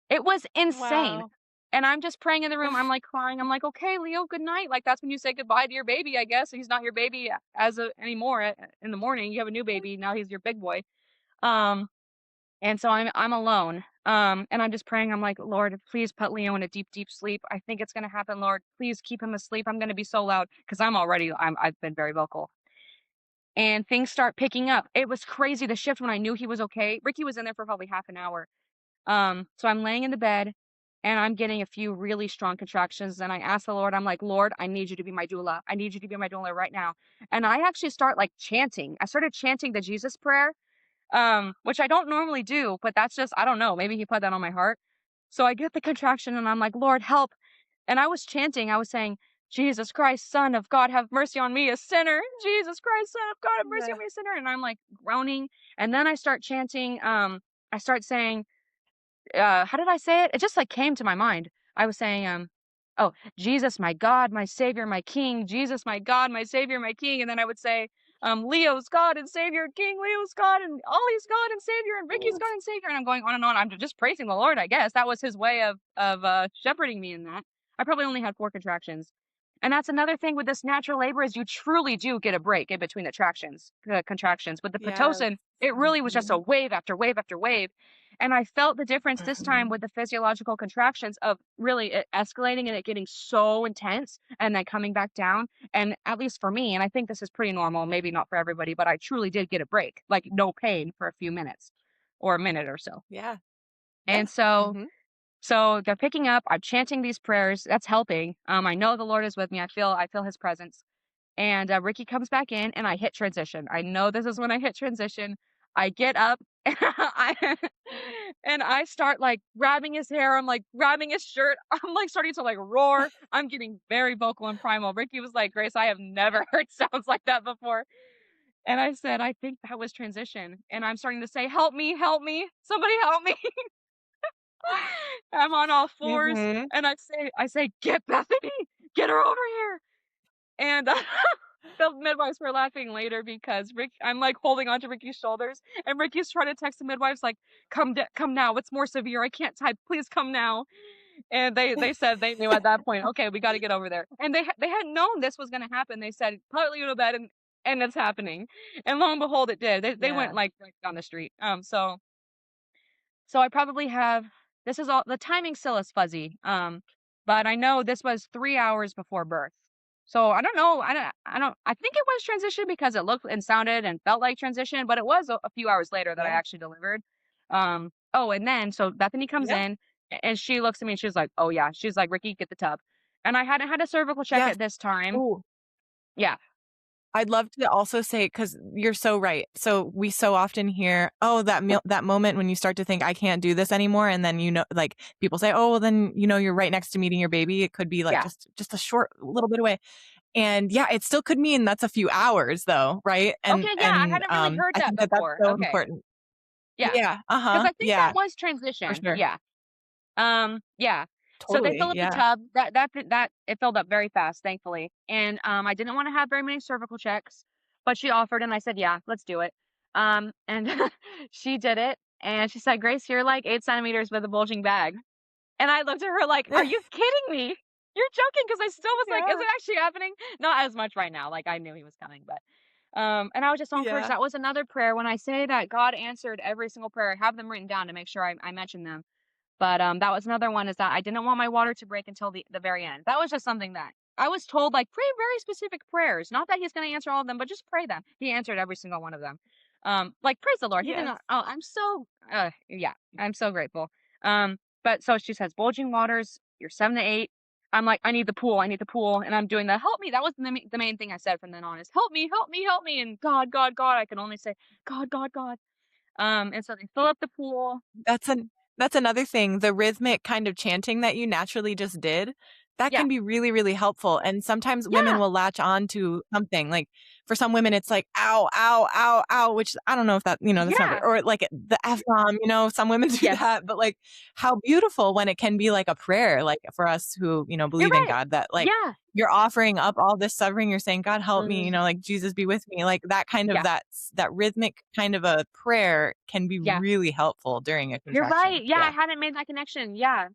It was insane. Wow. And I'm just praying in the room. I'm like crying. I'm like, okay, Leo, good night. Like that's when you say goodbye to your baby, I guess. He's not your baby anymore in the morning. You have a new baby. Now he's your big boy. Um, and so I'm alone. And I'm just praying. I'm like, Lord, please put Leo in a deep, deep sleep. I think it's gonna happen, Lord. Please keep him asleep. I'm gonna be so loud because I've been very vocal. And things start picking up. It was crazy the shift when I knew he was okay. Ricky was in there for probably half an hour. So I'm laying in the bed and I'm getting a few really strong contractions. And I ask the Lord, I'm like, Lord, I need you to be my doula. I need you to be my doula right now. And I actually start like chanting. I started chanting the Jesus prayer, which I don't normally do, but that's just, I don't know, maybe he put that on my heart. So I get the contraction and I'm like, Lord, help. And I was chanting, I was saying, Jesus Christ, Son of God, have mercy on me, a sinner. Jesus Christ, Son of God, have mercy Yeah. on me, a sinner. And I'm like groaning. And then I start chanting, I start saying, how did I say it? It just like came to my mind. I was saying, oh, Jesus, my God, my Savior, my King. Jesus, my God, my Savior, my King. And then I would say, Leo's God and Savior, King Leo's God, and Ollie's God and Savior, and Ricky's God and Savior. And I'm going on and on. I'm just praising the Lord, I guess. That was his way of shepherding me in that. I probably only had 4 contractions. And that's another thing with this natural labor is you truly do get a break in between the contractions. With the Yes. Pitocin, it really was just a Mhm. wave after wave after wave. And I felt the difference this time Mhm. with the physiological contractions of really it escalating and it getting so intense and then coming back down. And at least for me, and I think this is pretty normal, maybe not for everybody, but I truly did get a break, like no pain for a few minutes or a minute or so. Yeah. Yeah. And so Mhm. so they're picking up, I'm chanting these prayers, that's helping. I know the Lord is with me. I feel his presence. And Ricky comes back in and I hit transition. I know this is when I hit transition. I get up and I start like grabbing his hair. I'm like grabbing his shirt. I'm like starting to like roar. I'm getting very vocal and primal. Ricky was like, Grace, I have never heard sounds like that before. And I said, I think that was transition. And I'm starting to say, help me, somebody help me. I'm on all fours Mhm. and I say, get Bethany, get her over here. And the midwives were laughing later because I'm like holding onto Ricky's shoulders, and Ricky's trying to text the midwives like, "Come now! It's more severe. I can't type. Please come now." And they said they knew at that point. Okay, we got to get over there. And they had known this was going to happen. They said, "Put Leo to bed," and it's happening. And lo and behold, it did. They went Yeah. like right down the street. So I probably have this is all the timing still is fuzzy. But I know this was 3 hours before birth. So I don't know. I think it was transition because it looked and sounded and felt like transition, but it was a few hours later that I Yeah. actually delivered. Oh, and then so Bethany comes Yeah. in and she looks at me and she's like, "Oh yeah." She's like, "Ricky, get the tub." And I hadn't had a cervical check Yes. at this time. Oh, Yeah. I'd love to also say, because you're so right. So we so often hear, oh, that moment when you start to think I can't do this anymore, and then like people say, oh, well, then you're right next to meeting your baby. It could be like Yeah. just a short little bit away, and yeah, it still could mean that's a few hours though, right? Okay, yeah, I hadn't really heard I that think that that's before. so Okay. important. Yeah. Yeah. Because I think that Yeah. was For transition. sure. Yeah. Yeah. So they Totally. fill up the Yeah. tub. That it filled up very fast, thankfully. And I didn't want to have very many cervical checks, but she offered, and I said, "Yeah, let's do it." And she did it, and she said, "Grace, you're like 8 centimeters with a bulging bag." And I looked at her like, "Are you kidding me? You're joking?" Because I still was like, "Is Yeah. it actually happening?" Not as much right now. Like I knew he was coming, but and I was just so encouraged. Yeah. That was another prayer. When I say that God answered every single prayer, I have them written down to make sure I mention them. But, that was another one is that I didn't want my water to break until the very end. That was just something that I was told, like, pray very specific prayers. Not that he's gonna answer all of them, but just pray them. He answered every single one of them. Like, praise the Lord. He Yes. didn't I'm so yeah, I'm so grateful. But so she says, bulging waters, you're 7 to 8. I'm like, I need the pool. I need the pool. And I'm doing the help me. That was the main thing I said from then on is help me, help me, help me. And God, God, God. I can only say God, God, God. And so they fill up the pool. That's another thing, the rhythmic kind of chanting that you naturally just did, that Yeah. can be really, really helpful, and sometimes women Yeah. will latch on to something, like, for some women, it's like, "Ow, ow, ow, ow," which I don't know if that that's not Yeah. or, like, the F-bomb, some women do Yes. that, but, like, how beautiful when it can be like a prayer, like, for us who, You're believe in right. God, that, like, Yeah. you're offering up all this suffering, you're saying, "God help me," Mm, like, "Jesus be with me," like, that kind of yeah. that rhythmic kind of a prayer can be Yeah. really helpful during a You're contraction. right. Yeah, I Yeah. hadn't made that connection. Yeah.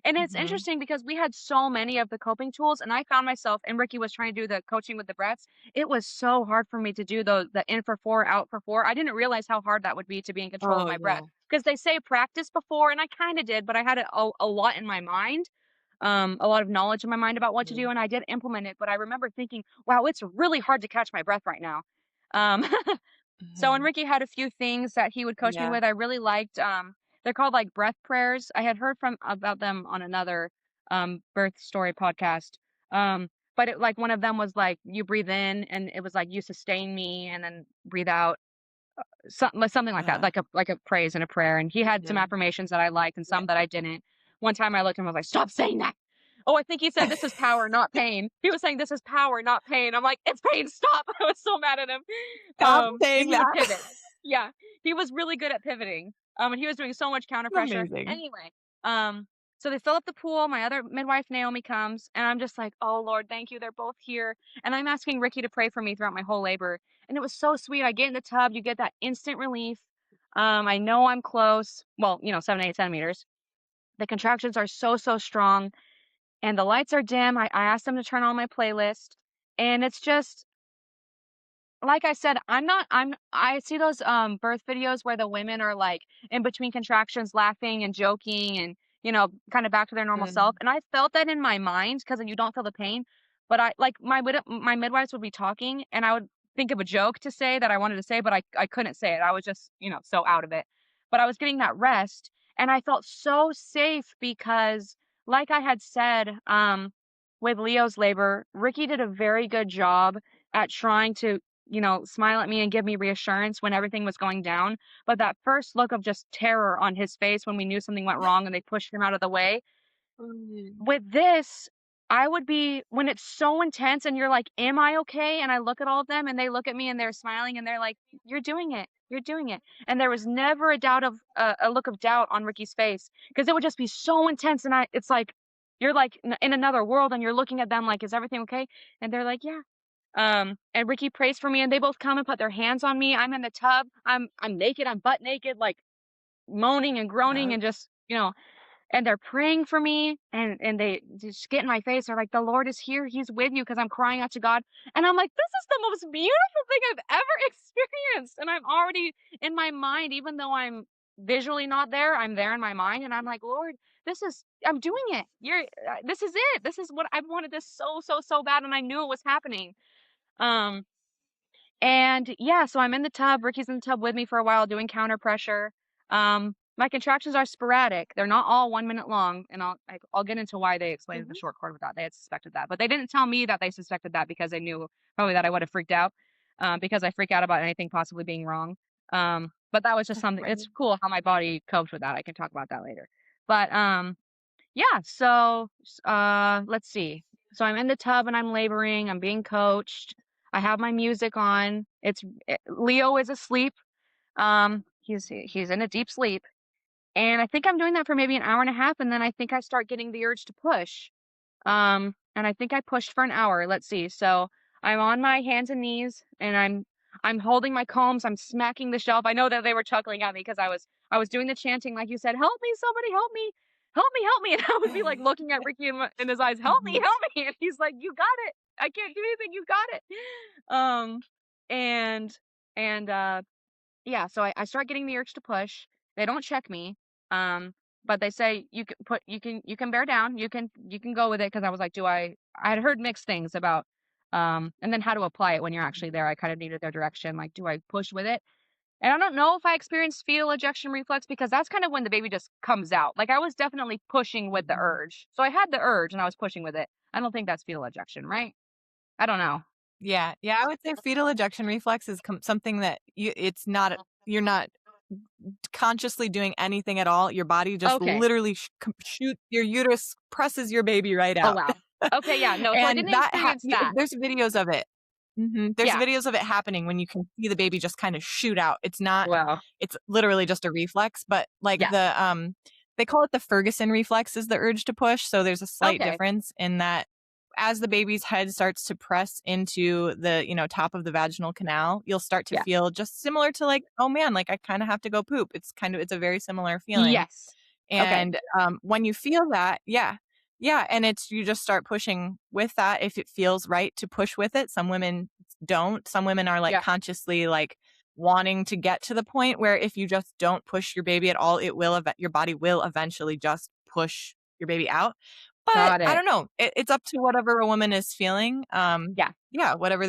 And it's Mhm. interesting because we had so many of the coping tools, and I found myself, and Ricky was trying to do the coaching with the breaths. It was so hard for me to do the in for 4, out for 4. I didn't realize how hard that would be to be in control of Oh, my breath yeah. because they say practice before, and I kind of did, but I had a lot in my mind, a lot of knowledge in my mind about what to do, Mhm. and I did implement it. But I remember thinking, wow, it's really hard to catch my breath right now. Um, So when Mhm. Ricky had a few things that he would coach me Yeah. with, I really liked, they're called like breath prayers. I had heard from about them on another birth story podcast. But it like one of them was like you breathe in and it was like you sustain me and then breathe out. Something like that, Uh-huh. like a praise and a prayer. And he had some Yeah. affirmations that I liked and Yeah. some that I didn't. One time I looked at him, I was like, "Stop saying that." Oh, I think he said, "This is power, not pain." He was saying, "This is power, not pain." I'm like, "It's pain. Stop." I was so mad at him. Stop And saying he would that. pivot. Yeah, he was really good at pivoting. And he was doing so much counter pressure. Amazing. Anyway, um, so they fill up the pool. My other midwife, Naomi, comes, and I'm just like, "Oh Lord, thank you. They're both here." And I'm asking Ricky to pray for me throughout my whole labor. And it was so sweet. I get in the tub, you get that instant relief. I know I'm close. Well, 7 to 8 centimeters. The contractions are so, so strong, and the lights are dim. I asked them to turn on my playlist, and it's just like I said, I see those birth videos where the women are like in between contractions laughing and joking and kind of back to their normal self. Mm. And I felt that in my mind because you don't feel the pain. But I like my midwives would be talking and I would think of a joke to say that I wanted to say, but I couldn't say it. I was just, so out of it. But I was getting that rest and I felt so safe because like I had said, with Leo's labor, Ricky did a very good job at trying to smile at me and give me reassurance when everything was going down. But that first look of just terror on his face when we knew something went wrong and they pushed him out of the way. Mm. With this, I would be when it's so intense and you're like, "Am I okay?" And I look at all of them and they look at me and they're smiling and they're like, "You're doing it. You're doing it." And there was never a look of doubt on Ricky's face because it would just be so intense and it's like you're like in another world and you're looking at them like, "Is everything okay?" And they're like, "Yeah." And Ricky prays for me, and they both come and put their hands on me. I'm in the tub. I'm naked. I'm butt naked, like moaning and groaning, Yeah. and just and they're praying for me, and they just get in my face. They're like, "The Lord is here. He's with you," because I'm crying out to God, and I'm like, "This is the most beautiful thing I've ever experienced." And I'm already in my mind, even though I'm visually not there, I'm there in my mind, and I'm like, "Lord, I'm doing it. This is it. This is what I've wanted this so so so bad, and I knew it was happening." Um, and yeah, so I'm in the tub. Ricky's in the tub with me for a while doing counter pressure. My contractions are sporadic. They're not all 1 minute long, and I'll get into why they explained the Mhm. short cord with that. They had suspected that, but they didn't tell me that they suspected that because they knew probably that I would have freaked out, because I freak out about anything possibly being wrong. But that was just something. Right. It's cool how my body coped with that. I can talk about that later. But yeah. So let's see. So I'm in the tub and I'm laboring. I'm being coached. I have my music on. Leo is asleep. He's in a deep sleep, and I think I'm doing that for maybe an hour and a half, and then I think I start getting the urge to push. And I think I pushed for an hour. Let's see. So I'm on my hands and knees, and I'm holding my combs. I'm smacking the shelf. I know that they were chuckling at me because I was doing the chanting, like you said, "Help me, somebody, help me, help me, help me." And I would be like looking at Ricky in his eyes, "Help me, Mhm. help me," and he's like, "You got it. I can't do anything. You got it." Um, and and yeah, so I start getting the urge to push. They don't check me. Um, but they say you can bear down. You can go with it because I was like, I had heard mixed things about and then how to apply it when you're actually there. I kind of needed their direction. Like, do I push with it? And I don't know if I experienced fetal ejection reflex because that's kind of when the baby just comes out. Like I was definitely pushing with the Mhm. urge. So I had the urge and I was pushing with it. I don't think that's fetal ejection, right? I don't know. Yeah, yeah, I would say fetal ejection reflex is something that it's not, you're not consciously doing anything at all. Your body just Okay. literally shoot your uterus presses your baby right Oh out. wow. Okay, yeah, no, so I And didn't that experience that. there's videos of it. There's Yeah. videos of it happening when you can see the baby just kind of shoot out. It's not, Well, it's literally just a reflex, but like yeah. they call it the Ferguson reflex is the urge to push. So there's a slight Okay. difference in that as the baby's head starts to press into the, top of the vaginal canal, you'll start to Yeah. feel just similar to like, oh man, like I kind of have to go poop. It's a very similar feeling. Yes. Okay. And, when you feel that, yeah. Yeah, and it's you just start pushing with that if it feels right to push with it. Some women don't. Some women are, like, Yeah. consciously, like, wanting to get to the point where if you just don't push your baby at all, it will your body will eventually just push your baby out. But Got I it. don't know. It's up to whatever a woman is feeling. Yeah. Yeah, whatever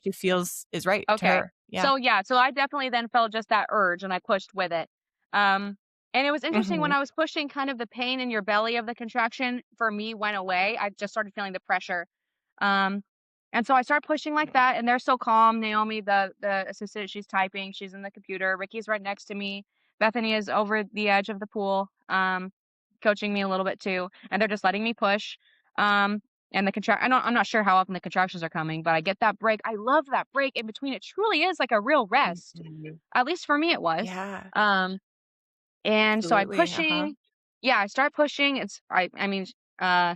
she feels is right to Okay. her. Yeah. So yeah, so I definitely then felt just that urge and I pushed with it. Um, and it was interesting when Mhm. I was pushing, kind of the pain in your belly of the contraction for me went away. I just started feeling the pressure. Um, and so I started pushing like that, and they're so calm. Naomi, the assistant, she's typing, she's in the computer. Ricky's right next to me. Bethany is over the edge of the pool, coaching me a little bit too, and they're just letting me push. Um, and I'm not sure how often the contractions are coming, but I get that break. I love that break in between. It truly is like a real rest. Mhm. At least for me it was. Yeah, Um, and so I'm absolutely. Uh-huh. pushing. Yeah, I start pushing. I mean, uh,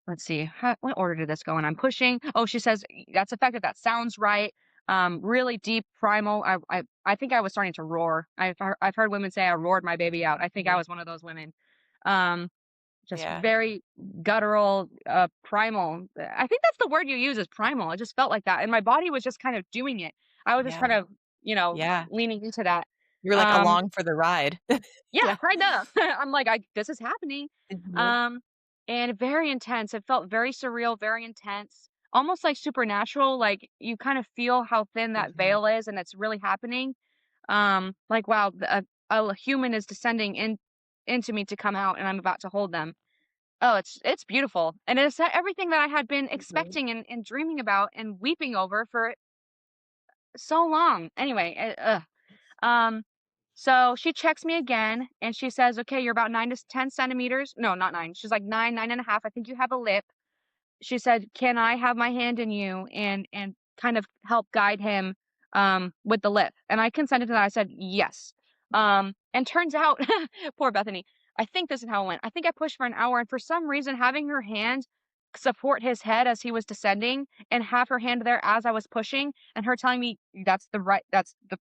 let's see. What order did this go in? I'm pushing. Oh, she says that's effective. That sounds right. Really deep primal. I think I was starting to roar. I've heard women say I roared my baby out. I think I Mhm. was one of those women. Um, just Yeah. very guttural, primal. I think that's the word you use is primal. It just felt like that, and my body was just kind of doing it. I was just Yeah. kind of, Yeah. leaning into that. You're, like, Um, along for the ride. yeah, Yeah. kind of. I'm like, this is happening. Mhm. Um, and very intense. It felt very surreal, very intense, almost like supernatural. Like you kind of feel how thin that Mhm. veil is, and it's really happening. Like wow, a human is descending into me to come out, and I'm about to hold them. Oh, it's beautiful, and it's everything that I had been Mhm. expecting and dreaming about and weeping over for so long. Anyway, um, so she checks me again, and she says, "Okay, you're about 9 to 10 centimeters. No, not 9. She's like 9, 9.5. I think you have a lip." She said, "Can I have my hand in you and kind of help guide him with the lip?" And I consented to that. I said, "Yes." And turns out, poor Bethany, I think this is how it went. I think I pushed for an hour, and for some reason, having her hand support his head as he was descending and have her hand there as I was pushing and her telling me that's the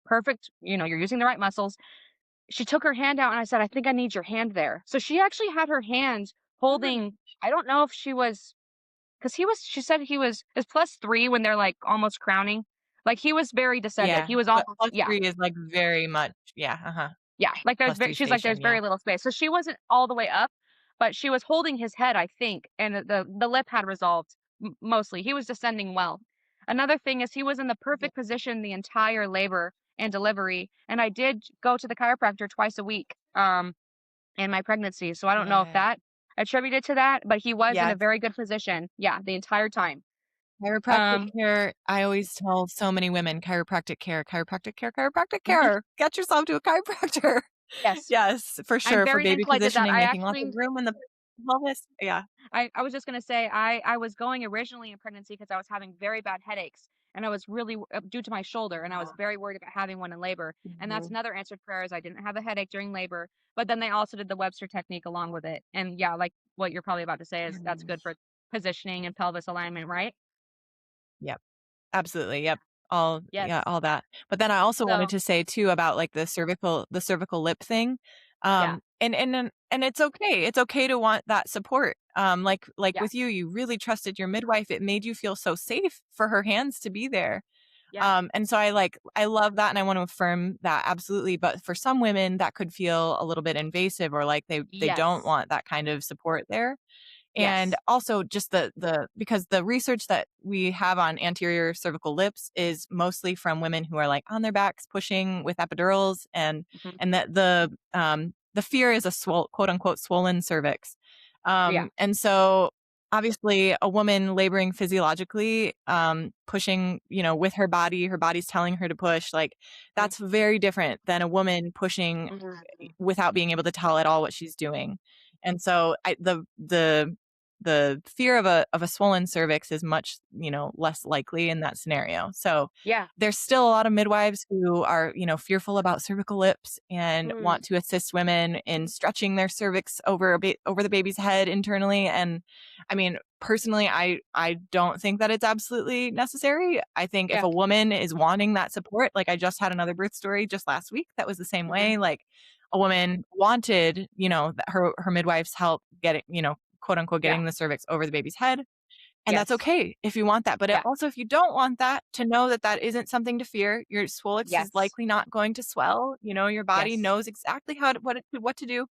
perfect, you're using the right muscles. She took her hand out and I said, "I think I need your hand there." So she actually had her hand Mm. holding, I don't know if she was, 'cause she said it's +3 when they're, like, almost crowning. Like, he was very descended. Yeah, He was but almost, plus yeah, 3 is, like, very much yeah, uh-huh. yeah, like, Plus 3 she's like, "There's station, yeah. very little space." So she wasn't all the way up, but she was holding his head, I think, and the lip had resolved mostly. He was descending well. Another thing is he was in the Yeah. perfect position the entire labor and delivery, and I did go to the chiropractor twice a week, in my pregnancy, so I don't know if Good. that attributed to that, but he was in a Yes. very good position, yeah, the entire time. Chiropractic Um, care, I always tell so many women, chiropractic care, chiropractic care, chiropractic mhm, care. Get yourself to a chiropractor. yes, Yes, for I'm sure, for very baby thankful I did that. positioning, making lots of room in the pelvis. Yeah. I was just gonna say, I was going originally in pregnancy because I was having very bad headaches, and I was really due to my shoulder, and I was very worried about having one in labor. And that's Mhm. another answered prayer is I didn't have a headache during labor, but then they also did the Webster technique along with it. And yeah, like what you're probably about to say is that's good for positioning and pelvis alignment, right? Yep. Absolutely, yep. All yeah, Yes. all that. But then I also wanted So to say too about, like, the cervical lip thing, yeah, and it's okay. It's okay to want that support. Like yeah, with you, you really trusted your midwife. It made you feel so safe for her hands to be there. yeah, And so I love that and I want to affirm that absolutely. But for some women, that could feel a little bit invasive or like they don't yes, want that kind of support there. And Yes. also just because the research that we have on anterior cervical lips is mostly from women who are like on their backs pushing with epidurals, and Mhm. that the fear is a quote unquote swollen cervix. Yeah. And so obviously a woman laboring physiologically, pushing, with her body's telling her to push, like Mhm. that's very different than a woman pushing Mhm. without being able to tell at all what she's doing. And so the fear of a swollen cervix is much, less likely in that scenario. So Yeah. there's still a lot of midwives who are, fearful about cervical lips and Mm. want to assist women in stretching their cervix over over the baby's head internally. And I mean, personally, I don't think that it's absolutely necessary. I think if Yeah. a woman is wanting that support, like I just had another birth story just last week that was the same Mhm. way. Like a woman wanted, her midwife's help getting, quote unquote, Yeah. getting the cervix over the baby's head. And that's Yes. okay if you want that. But Yeah. also, if you don't want that, to know that that isn't something to fear. Your swollex is Yes. likely not going to swell. Your body Yes. knows exactly what to do.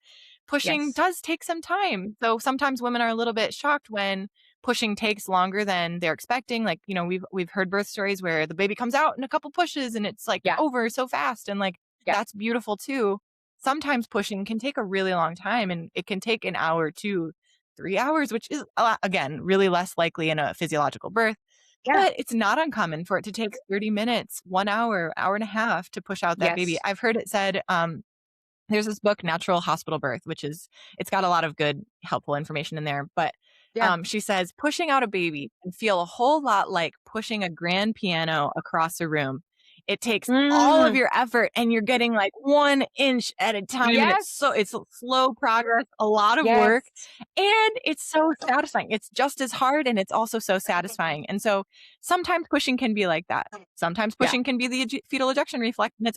Pushing Yes. does take some time. So sometimes women are a little bit shocked when pushing takes longer than they're expecting. Like, we've heard birth stories where the baby comes out in a couple pushes and it's like Yeah. over so fast. And like, Yeah. that's beautiful too. Sometimes pushing can take a really long time, and it can take an hour to 3 hours, which is again, really less likely in a physiological birth. Yeah. But it's not uncommon for it to take 30 minutes, 1 hour, hour and a half to push out that baby. Yes. I've heard it said, there's this book, Natural Hospital Birth, it's got a lot of good, helpful information in there. But Yeah. she says pushing out a baby can feel a whole lot like pushing a grand piano across a room. It takes all of Mm. your effort and you're getting like 1 inch at a time. And Yes. it's slow progress, a lot of work. Yes. And it's so satisfying. It's just as hard and it's also so satisfying. And so sometimes pushing can be like that. Sometimes Yeah. pushing can be the fetal ejection reflex, and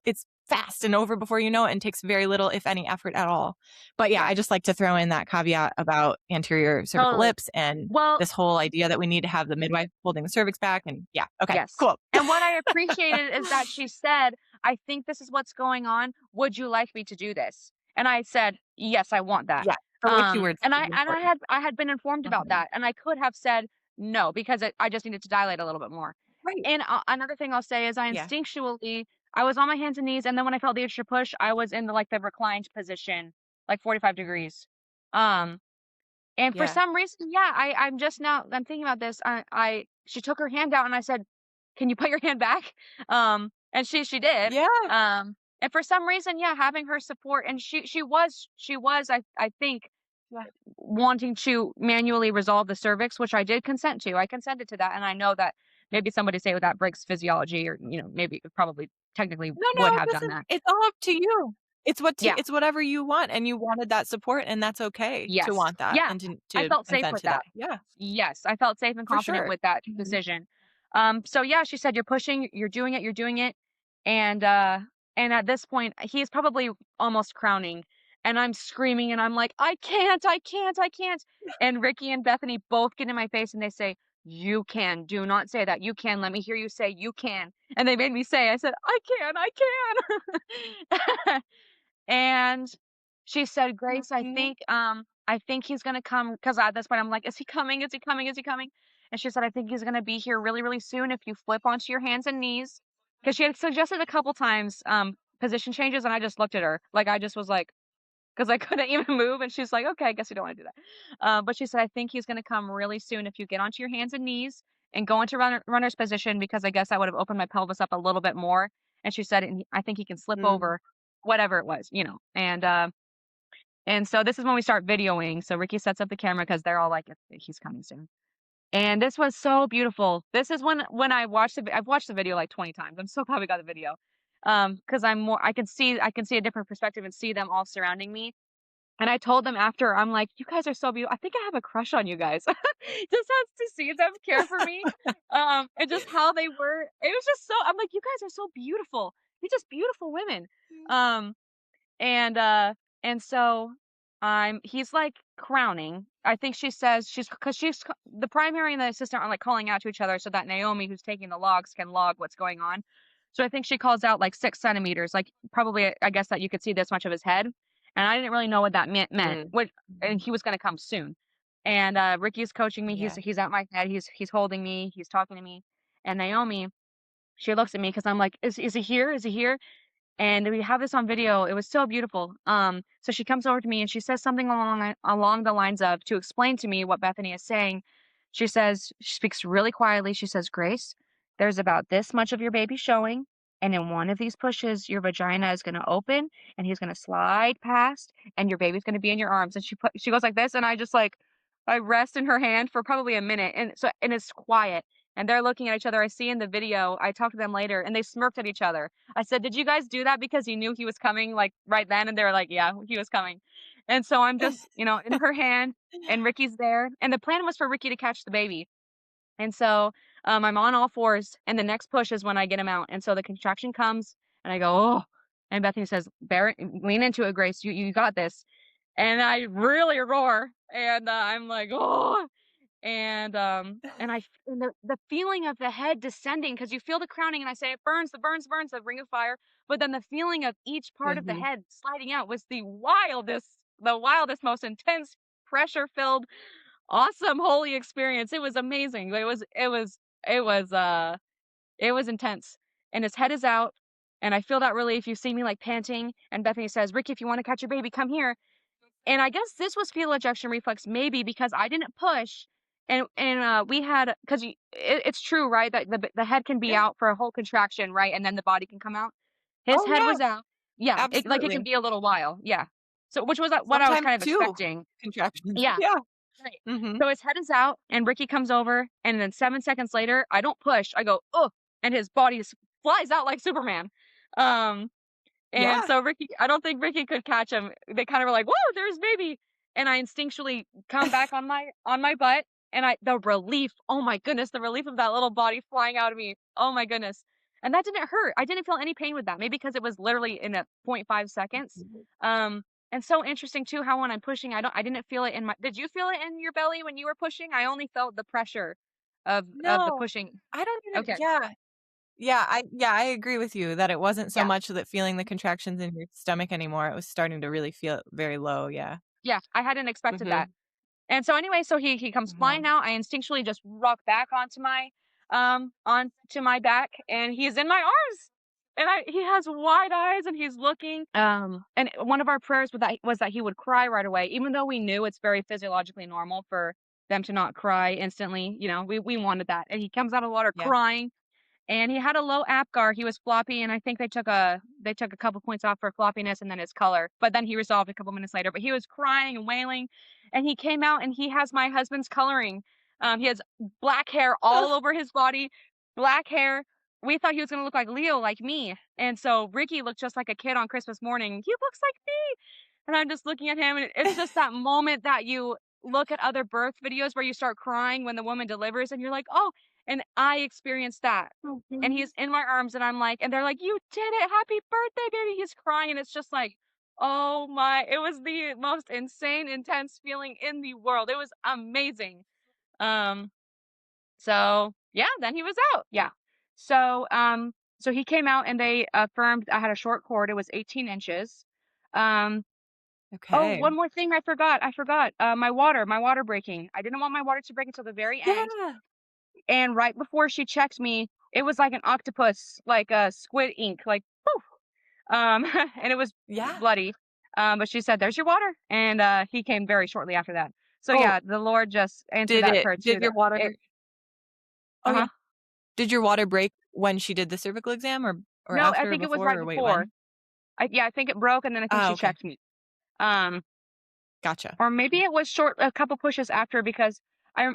it's fast and over before you know it, and takes very little, if any, effort at all. But yeah, Yeah. I just like to throw in that caveat about anterior cervical Totally. lips and Well, this whole idea that we need to have the midwife holding the cervix back. And yeah, okay, yes. cool. And what I appreciated is that she said, "I think this is what's going on. Would you like me to do this?" And I said, "Yes, I want that." Yeah, the way she words And it is important. I had been informed about Mhm. that, and I could have said no because I just needed to dilate a little bit more. Right. And another thing I'll say is Yeah. I was on my hands and knees, and then when I felt the extra push, I was in the reclined position, like 45 degrees. Um, and for Yeah. some reason, yeah, I'm thinking about this. She took her hand out and I said, "Can you put your hand back?" And she did. Yeah. And for some reason, yeah, having her support, and she was I think Yeah. wanting to manually resolve the cervix, which I did consent to. I consented to that, and I know that maybe somebody say, "Well, that breaks physiology," or maybe it probably technically No, would no, have this done is that. it's all up to you. Yeah. It's whatever you want, and you wanted that support, and that's okay to Yes. want that Yeah. and I to felt safe consent with to that. that. Yeah, Yes, I felt safe and for confident sure. with that Mhm. decision. So yeah, she said, "You're pushing, you're doing it." And at this point, he's probably almost crowning, and I'm screaming and I'm like, "I can't, I can't, I can't." And Ricky and Bethany both get in my face and they say, "You can. Do not say that. You can. Let me hear you say you can." And they made me say, I said, "I can, I can." And she said, "Grace, Mhm. I think he's gonna come," because at this point I'm like, "Is he coming? Is he coming? Is he coming?" And she said, "I think he's gonna be here really, really soon if you flip onto your hands and knees." Because she had suggested a couple times, position changes, and I just looked at her. Like, I just was like, because I couldn't even move, and she's like, "Okay, I guess you don't wanna do that." But she said, "I think he's gonna come really soon if you get onto your hands and knees and go into runner's position because I guess that would have opened my pelvis up a little bit more." And she said, "And I think he can slip Mm. over," whatever it was, and so this is when we start videoing. So Ricky sets up the camera because they're all like, "He's coming soon." And this was so beautiful. This is when I've watched the video like 20 times. I'm so glad we got the video. Because I can see a different perspective and see them all surrounding me. And I told them after, I'm like, "You guys are so beautiful. I think I have a crush on you guys." Just has to see them care for me. And just how they were. It was just so I'm like, "You guys are so beautiful. You're just beautiful women." Um and, uh, and so he's like crowning. I think she says because the primary and the assistant are like calling out to each other so that Naomi, who's taking the logs, can log what's going on. So I think she calls out like 6 centimeters, like probably, I guess that you could see this much of his head. And I didn't really know what that meant. Mm. And he was going to come soon. And Ricky's coaching me. Yeah. He's at my head. He's holding me. He's talking to me. And Naomi, she looks at me because I'm like, is he here? Is he here? And we have this on video. It was so beautiful. So she comes over to me and she says something along the lines of, to explain to me what Bethany is saying. She says, she speaks really quietly. She says, Grace, there's about this much of your baby showing, and in one of these pushes, your vagina is going to open, and he's going to slide past, and your baby's going to be in your arms. And she goes like this, and I rest in her hand for probably a minute, and it's quiet. And they're looking at each other. I see in the video, I talked to them later, and they smirked at each other. I said, "Did you guys do that because you knew he was coming, like, right then?" And they were like, "Yeah, he was coming." And so I'm just, in her hand, and Ricky's there, and the plan was for Ricky to catch the baby. And so, I'm on all fours, and the next push is when I get him out, and so the contraction comes, and I go, "Oh," and Bethany says, Lean into it, Grace, you got this." And I really roar, and, I'm like, "Oh," and the feeling of the head descending, because you feel the crowning, and I say, "It burns, the burns, the ring of fire," but then the feeling of each part of the Mhm. head sliding out was the wildest, most intense, pressure-filled, awesome, holy experience. It was amazing. It was intense. And his head is out, and I feel that relief. You see me, like, panting, and Bethany says, "Ricky, if you wanna catch your baby, come here." And I guess this was fetal ejection reflex maybe because I didn't push, and we had, 'cause it's true, right, that the head can be Yeah. out for a whole contraction, right, and then the body can come out. His Oh, head yeah, was out. Yeah, it can absolutely. be a little while, yeah. So which was, what I was Sometimes kind of 2 expecting. contractions. Yeah, Yeah. right. Mhm. So his head is out, and Ricky comes over, and then 7 seconds later, I don't push, I go, "Ugh," and his body flies out like Superman. Um and Yeah. so I don't think Ricky could catch him. They kind of were like, "Whoa, there's baby." And I instinctually come back on my butt, and the relief, oh my goodness, the relief of that little body flying out of me. Oh my goodness. And that didn't hurt. I didn't feel any pain with that. Maybe because it was literally in a point 0.5 seconds. Um and so interesting too how when I'm pushing, I didn't feel it in my did you feel it in your belly when you were pushing? I only felt the pressure of the No, pushing. I don't even Okay. yeah. Yeah, I agree with you that it wasn't so Yeah. much that feeling the contractions in your stomach anymore, it was starting to really feel very low, yeah. Yeah. I hadn't expected that. Mhm. And so anyway, so he comes flying Wow. out. I instinctually just rock back onto my back, and he's in my arms. And he has wide eyes, and he's looking. And one of our prayers was that he would cry right away, even though we knew it's very physiologically normal for them to not cry instantly. We wanted that. And he comes out of the water Yeah. crying, and he had a low APGAR. He was floppy, and I think they took a couple points off for floppiness and then his color. But then he resolved a couple minutes later. But he was crying and wailing, and he came out, and he has my husband's coloring. He has black hair all over his body, black hair. We thought he was gonna look like Leo, like me. And so Ricky looked just like a kid on Christmas morning. He looks like me. And I'm just looking at him, and it's just that moment that you look at other birth videos where you start crying when the woman delivers, and you're like, "Oh," and I experienced that. And Mhm. he's in my arms, and and they're like, "You did it. Happy birthday, baby." He's crying, and it's just like, oh my, it was the most insane, intense feeling in the world. It was amazing. Um, so yeah, then he was out. Yeah. So he came out, and they affirmed I had a short cord. It was 18 inches. Um, oh, Okay. one more thing I forgot. My water breaking. I didn't want my water to break until the very end. Yeah. And right before she checked me, it was like an octopus, like a squid ink, like poof. And it was Yeah. bloody. But she said, "There's your water," and he came very shortly after that. So Oh, yeah, the Lord just answered that prayer too. did your water oh, Uh yeah. huh. Did your water break when she did the cervical exam or No, I after or think it was before right or wait, before. when? Yeah, I think it broke, and then I think Ah, she okay. checked me. Um, Gotcha. or maybe it was a couple pushes after because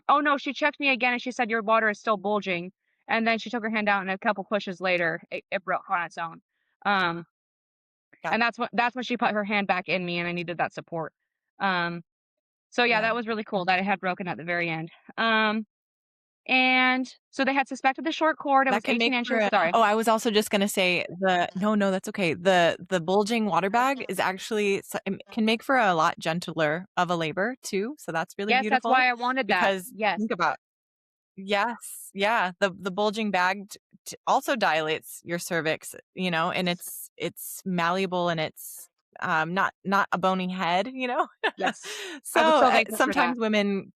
oh no, she checked me again, and she said your water is still bulging, and then she took her hand out, and a couple pushes later, it broke on its own. Um, and Gotcha. that's when she put her hand back in me, and I needed that support. Um, so yeah, Yeah. that was really cool that it had broken at the very end. Um, and so they had suspected the short cord. It That was can 18 make for inches. a Sorry. oh, I was also just gonna say no, that's okay. The bulging water bag is actually can make for a lot gentler of a labor too, so that's really Yes, that's beautiful why I wanted that. because Yes. think about yes, yeah, the bulging bag also dilates your cervix, and it's malleable and it's not a bony head, Yes. I was So so thankful for that. sometimes women,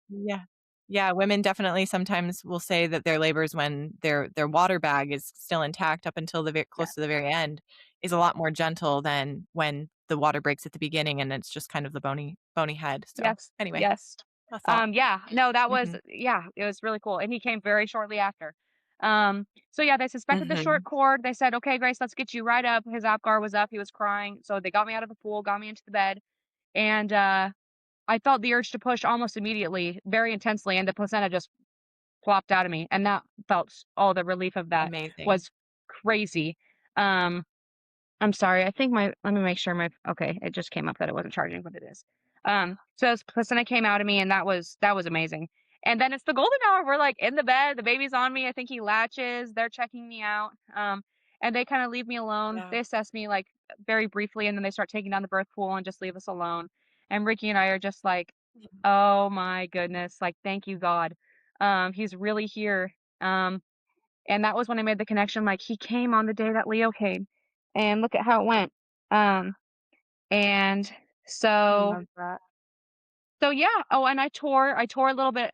yeah, yeah, women definitely sometimes will say that their labors when their water bag is still intact up until the Yeah. close to the very end is a lot more gentle than when the water breaks at the beginning and it's just kind of the bony head. So Yes. anyway, Yes. a thought. Yeah. No, that was, Hmm. yeah, it was really cool. And he came very shortly after. So yeah, they suspected the short Hmm. cord. They said, "Okay, Grace, let's get you right up." His Apgar was up. He was crying. So they got me out of the pool, got me into the bed, and I felt the urge to push almost immediately, very intensely, and the placenta just plopped out of me. And that felt, oh, the relief of that Amazing. was crazy. Um, I'm sorry. I think let me make sure okay, it just came up that it wasn't charging, but it is. So this placenta came out of me, and that was amazing. And then it's the golden hour. We're like in the bed, the baby's on me. I think he latches. They're checking me out. And they kind of leave me alone. Yeah. They assess me like very briefly, and then they start taking down the birth pool and just leave us alone. And Ricky and I are just like, oh my goodness, like thank you God. He's really here. And that was when I made the connection, like, he came on the day that Leo came, and look at how it went. Um, and I so love that. so yeah. Oh, and I tore a little bit.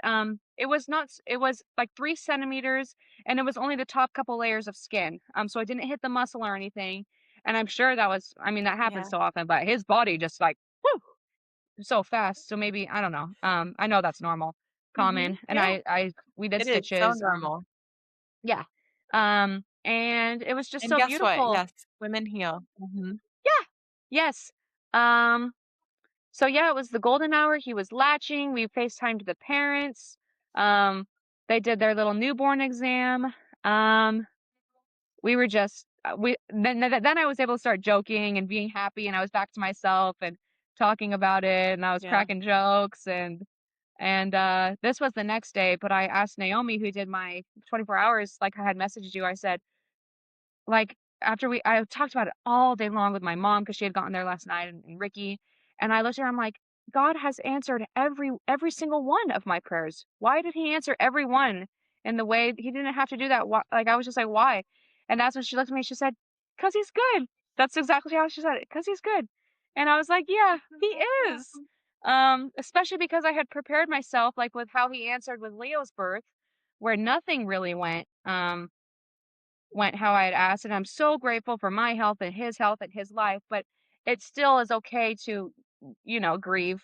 It was not it was like 3 centimeters, and it was only the top couple layers of skin. So I didn't hit the muscle or anything, and I'm sure that was, I mean, that happens Yeah. so often, but his body just like, whoo, so fast. So maybe, I don't know. I know that's normal, Hmm. common, and Yeah, we did it is so stitches. normal. Yeah. And it was just And so guess what? beautiful. Yes, women heal. Hmm. Yeah. Yes. Um, so yeah, it was the golden hour. He was latching. We FaceTimed the parents. Um, they did their little newborn exam. Um, we were just we then I was able to start joking and being happy, and I was back to myself and talking about it, and I was Yeah. cracking jokes, and this was the next day, but I asked Naomi, who did my 24 hours, like I had messaged you. I said, like, after I talked about it all day long with my mom because she had gotten there last night, and Ricky, and I looked at her, I'm like, God has answered every single one of my prayers. Why did he answer every one in the way he didn't have to do that? Why, like, I was just like, why? And that's when she looked at me, she said, "Cause he's good." That's exactly how she said it. "Cause he's good." And I was like, yeah, he is. Especially because I had prepared myself, like with how he answered with Leo's birth, where nothing really went how I had asked, and I'm so grateful for my health and his life, but it still is okay to, grieve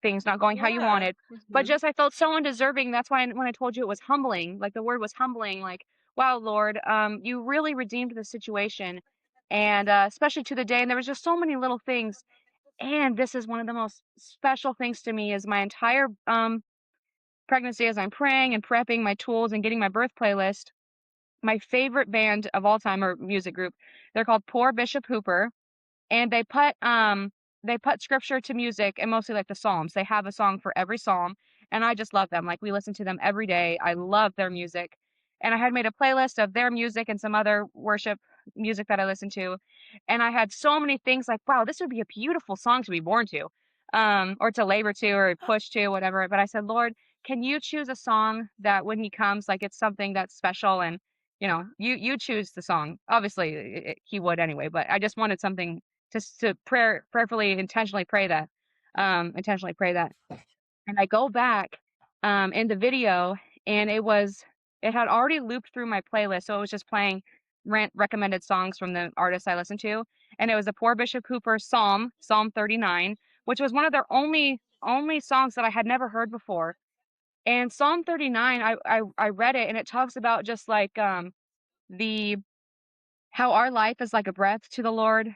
things not going how you Yeah. wanted. But Hmm. just I felt so undeserving. That's why when I told you it was humbling, like the word was humbling, like, wow, Lord, you really redeemed the situation. And especially to the day, and there was just so many little things. And this is one of the most special things to me is my entire pregnancy as I'm praying and prepping my tools and getting my birth playlist. My favorite band of all time, or music group, they're called Poor Bishop Hooper, and they put scripture to music, and mostly like the Psalms. They have a song for every psalm, and I just love them. Like, we listen to them every day. I love their music. And I had made a playlist of their music and some other worship music that I listened to. And I had so many things like, wow, this would be a beautiful song to be born to. Or to labor to, or push to, whatever. But I said, Lord, can you choose a song that when he comes, like, it's something that's special, and you choose the song. Obviously, he would anyway, but I just wanted something to prayerfully, intentionally pray that. And I go back in the video, and it had already looped through my playlist, so it was just playing recommended songs from the artists I listened to, and it was the Poor Bishop Cooper Psalm 39, which was one of their only songs that I had never heard before. And Psalm 39, I read it, and it talks about just like the how our life is like a breath to the Lord.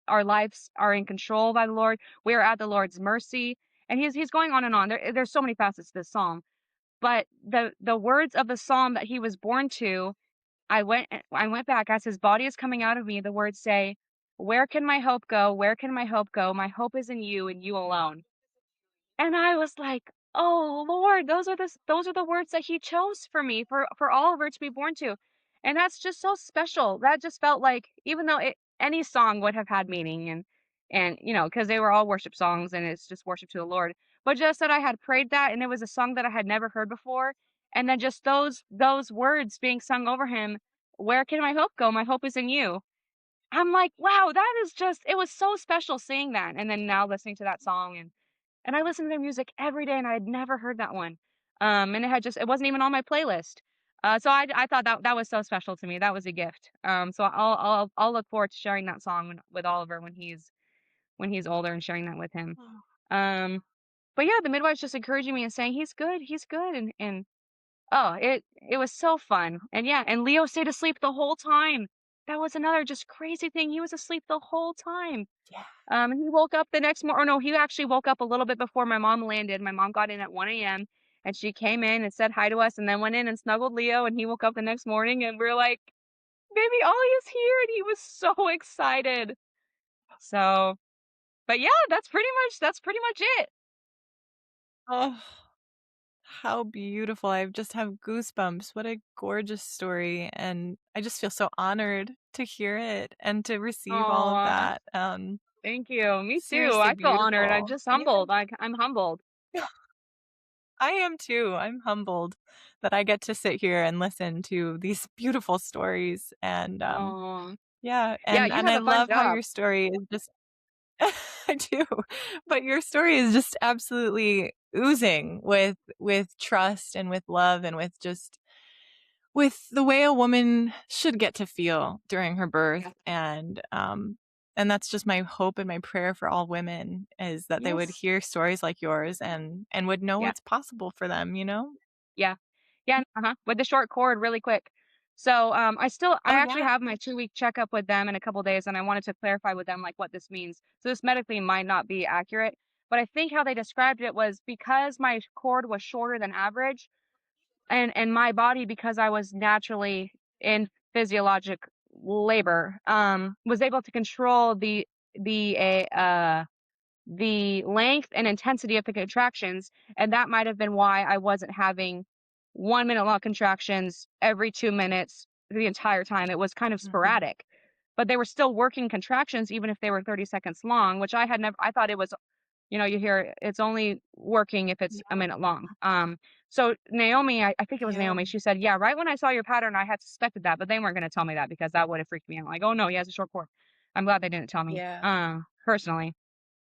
Our lives are in control by the Lord. We are at the Lord's mercy, and he's going on and on. There's so many facets to this psalm, but the words of the psalm that he was born to, I went back as his body is coming out of me. The words say, "Where can my hope go? Where can my hope go? My hope is in you and you alone." And I was like, "Oh, Lord, those are the words that he chose for me, for Oliver to be born to." And that's just so special. That just felt like, even though any song would have had meaning, and because they were all worship songs, and it's just worship to the Lord. But just that I had prayed that, and it was a song that I had never heard before, and then just those words being sung over him, "Where can my hope go? My hope is in you." I'm like, wow, that is just, it was so special seeing that. And then now listening to that song, and I listen to their music every day and I had never heard that one. And it wasn't even on my playlist. So I thought that that was so special to me. That was a gift. So I'll look forward to sharing that song with Oliver when he's older and sharing that with him. Oh. Um, but yeah, the midwife's just encouraging me and saying he's good, and oh, it was so fun. And yeah, and Leo stayed asleep the whole time. That was another just crazy thing. He was asleep the whole time. Yeah. And he woke up the next morning. Or no, he actually woke up a little bit before my mom landed. My mom got in at 1 a.m. and she came in and said hi to us and then went in and snuggled Leo and he woke up the next morning and we're like, baby Ollie is here, and he was so excited. So, but yeah, that's pretty much it. Oh, how beautiful. I just have goosebumps. What a gorgeous story. And I just feel so honored to hear it and to receive all of Oh, that. thank you. Me too. Seriously I feel honored. I'm beautiful. just Yeah, humbled. I'm humbled. I am too. I'm humbled that I get to sit here and listen to these beautiful stories. And Oh, yeah, yeah, you and have I a fun love how job. your story is just I do. But your story is just absolutely oozing with trust and with love and with just with the way a woman should get to feel during her birth. Yeah. And that's just my hope and my prayer for all women is that they would Yes. hear stories like yours and would know Yeah. what's possible for them, you know? Yeah. Yeah, uh-huh, with the short cord really quick. So, I Oh actually yeah. have my 2-week checkup with them in a couple days, and I wanted to clarify with them, like, what this means. So this medically might not be accurate, but I think how they described it was because my cord was shorter than average, and my body, because I was naturally in physiologic labor, was able to control the, the length and intensity of the contractions, and that might have been why I wasn't having 1 minute long contractions every 2 minutes the entire time. It was kind of Mhm. sporadic, but they were still working contractions even if they were 30 seconds long, which I had never I thought it was, you hear it's only working if it's a Yeah. minute long. So Naomi, I think it was Yeah. Naomi, she said, "Yeah, right when I saw your pattern, I had suspected that, but they weren't gonna tell me that because that would have freaked me out." Like, "Oh, no, he has a short cord." I'm glad they didn't tell me, Yeah. personally.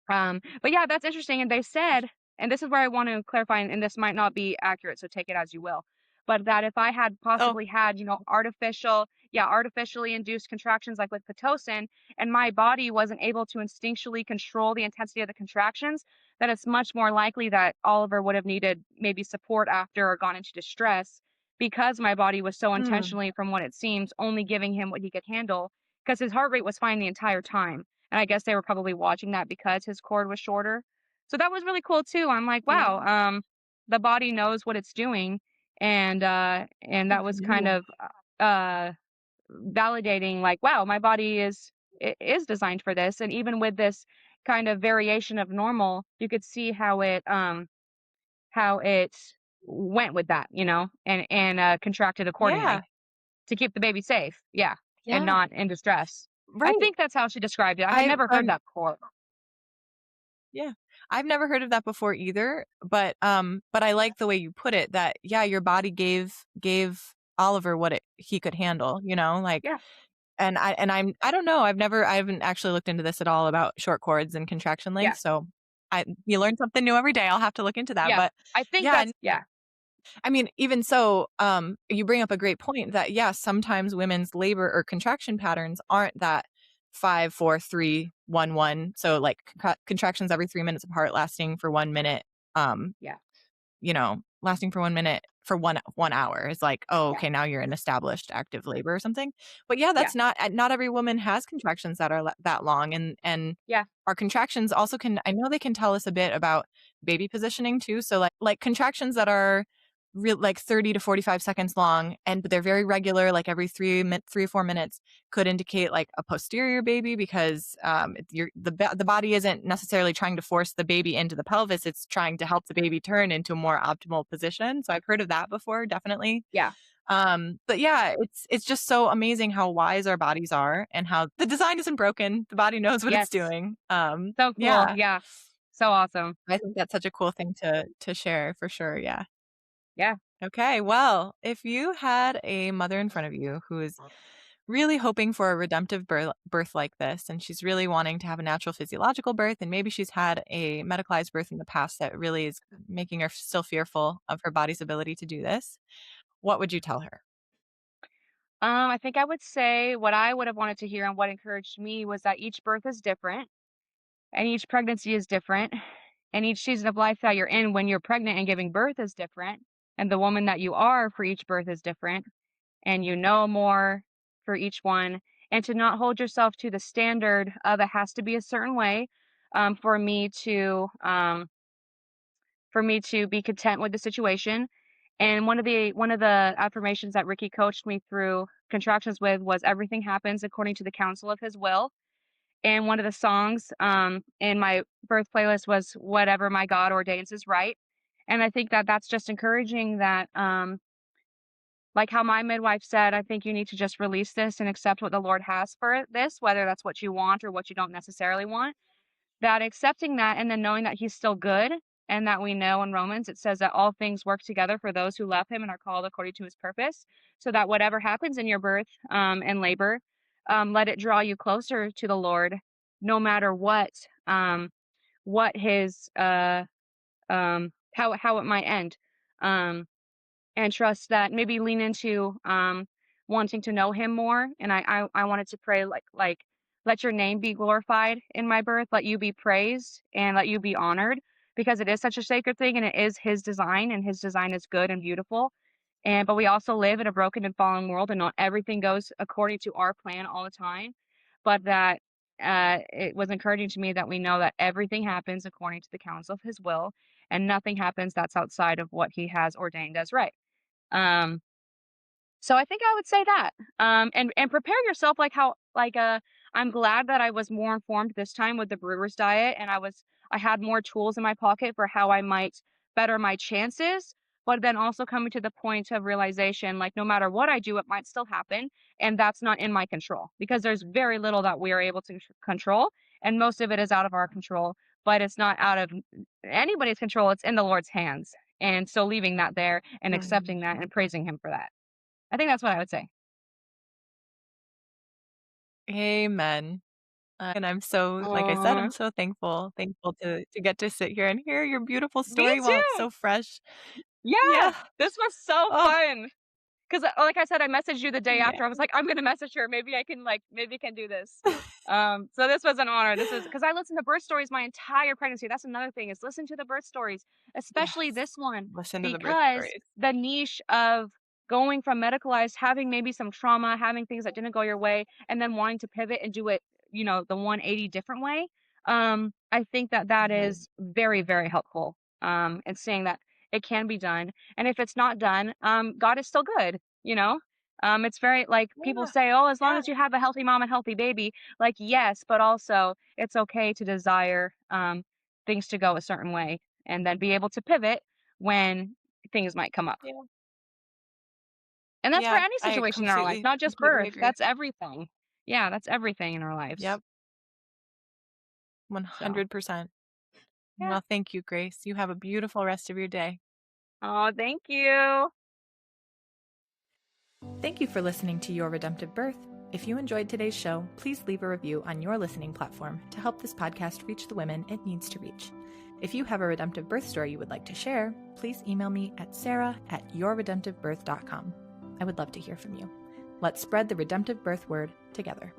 But yeah, that's interesting. And they said, and this is where I want to clarify, and this might not be accurate, so take it as you will. But that if I had Oh. possibly had, artificially induced contractions like with Pitocin, and my body wasn't able to instinctually control the intensity of the contractions, that it's much more likely that Oliver would have needed maybe support after or gone into distress because my body was so Mm. intentionally, from what it seems, only giving him what he could handle because his heart rate was fine the entire time. And I guess they were probably watching that because his cord was shorter. So that was really cool too. I'm like, Yeah. wow, the body knows what it's doing. And that was kind Yeah. of uh validating, like, wow, my body is designed for this. And even with this kind of variation of normal, you could see how it went with that, and contracted Yeah. accordingly to keep the baby safe. Yeah. And Yeah. not in distress. I Right. think that's how she described it. I had I never heard that before. Yeah. I've never heard of that before either, but I like the way you put it that yeah, your body gave Oliver what he could handle, you know, like Yeah. I don't know, I haven't actually looked into this at all about short cords and contraction Yeah. length, so you learn something new every day. I'll have to look into that, Yeah. but I think yeah, that's yeah. I mean, even so, you bring up a great point that yeah, sometimes women's labor or contraction patterns aren't that 5, 4, 3, 1, 1. So like contractions every 3 minutes apart, lasting for 1 minute. Um, Yeah. lasting for 1 minute for 1 hour. It's like, oh, Yeah. okay, now you're in established active labor or something. But yeah, Yeah. that's not every woman has contractions that are that long, and Yeah. our contractions also can. I know they can tell us a bit about baby positioning too. So like contractions that are real like 30 to 45 seconds long and but they're very regular like every 3 or 4 minutes could indicate like a posterior baby because the body isn't necessarily trying to force the baby into the pelvis, it's trying to help the baby turn into a more optimal position. So I've heard of that before, definitely. Yeah. But yeah, it's just so amazing how wise our bodies are and how the design isn't broken, the body knows what it's Yes. doing. So cool. Yeah, Yeah. So awesome. I think that's such a cool thing to share for sure. Yeah. Yeah. Okay, well, if you had a mother in front of you who is really hoping for a redemptive birth like this, and she's really wanting to have a natural physiological birth, and maybe she's had a medicalized birth in the past that really is making her still fearful of her body's ability to do this, what would you tell her? I think I would say what I would have wanted to hear and what encouraged me was that each birth is different and each pregnancy is different and each season of life that you're in when you're pregnant and giving birth is different and the woman that you are for each birth is different and you know more for each one and to not hold yourself to the standard of it has to be a certain way for me to be content with the situation. And one of the affirmations that Ricky coached me through contractions with was everything happens according to the counsel of his will. And one of the songs in my birth playlist was whatever my God ordains is right. And I think that that's just encouraging that like how my midwife said, I think you need to just release this and accept what the Lord has for this, whether that's what you want or what you don't necessarily want. That accepting that and then knowing that he's still good and that we know in Romans it says that all things work together for those who love him and are called according to his purpose. So that whatever happens in your birth and labor, let it draw you closer to the Lord, no matter what his how it might end. Um, and trust that maybe lean into wanting to know him more. And I wanted to pray like let your name be glorified in my birth, let you be praised and let you be honored because it is such a sacred thing and it is his design and his design is good and beautiful. And but we also live in a broken and fallen world and not everything goes according to our plan all the time. But that it was encouraging to me that we know that everything happens according to the counsel of his will and nothing happens that's outside of what he has ordained as right. Um, so I think I would say that. And prepare yourself I'm glad that I was more informed this time with the brewer's diet and I had more tools in my pocket for how I might better my chances, but then also coming to the point of realization like no matter what I do, it might still happen. And that's not in my control because there's very little that we are able to control. And most of it is out of our control, but it's not out of anybody's control. It's in the Lord's hands. And so leaving that there and accepting that and praising him for that. I think that's what I would say. Amen. And I'm so, like I said, Aw. I'm so thankful to get to sit here and hear your beautiful Me story while it's too. so fresh. Yeah. Yeah. This was so Oh, fun. 'Cause, like I said, I messaged you the day yeah. after. I was like, "I'm gonna message her. Maybe I can do this." So this was an honor. This is because I listened to birth stories my entire pregnancy. That's another thing is listen to the birth stories, especially Yes. this one, Listen to the birth because stories. the niche of going from medicalized, having maybe some trauma, having things that didn't go your way, and then wanting to pivot and do it, the 180 different way. I think that that Mhm. is very, very helpful. And saying that it can be done. And if it's not done, God is still good, you know? It's very like people Yeah. say, oh, as long Yeah. as you have a healthy mom and healthy baby, like, yes, but also it's okay to desire things to go a certain way and then be able to pivot when things might come up. Yeah. And that's for Yeah. any I situation in our life, not just completely birth. agree. That's everything. Yeah, that's everything in our lives. Yep. So, 100%. yeah. Well, thank you, Grace. You have a beautiful rest of your day. Oh, thank you. Thank you for listening to Your Redemptive Birth. If you enjoyed today's show, please leave a review on your listening platform to help this podcast reach the women it needs to reach. If you have a redemptive birth story you would like to share, please email me at sarah@yourredemptivebirth.com. I would love to hear from you. Let's spread the redemptive birth word together.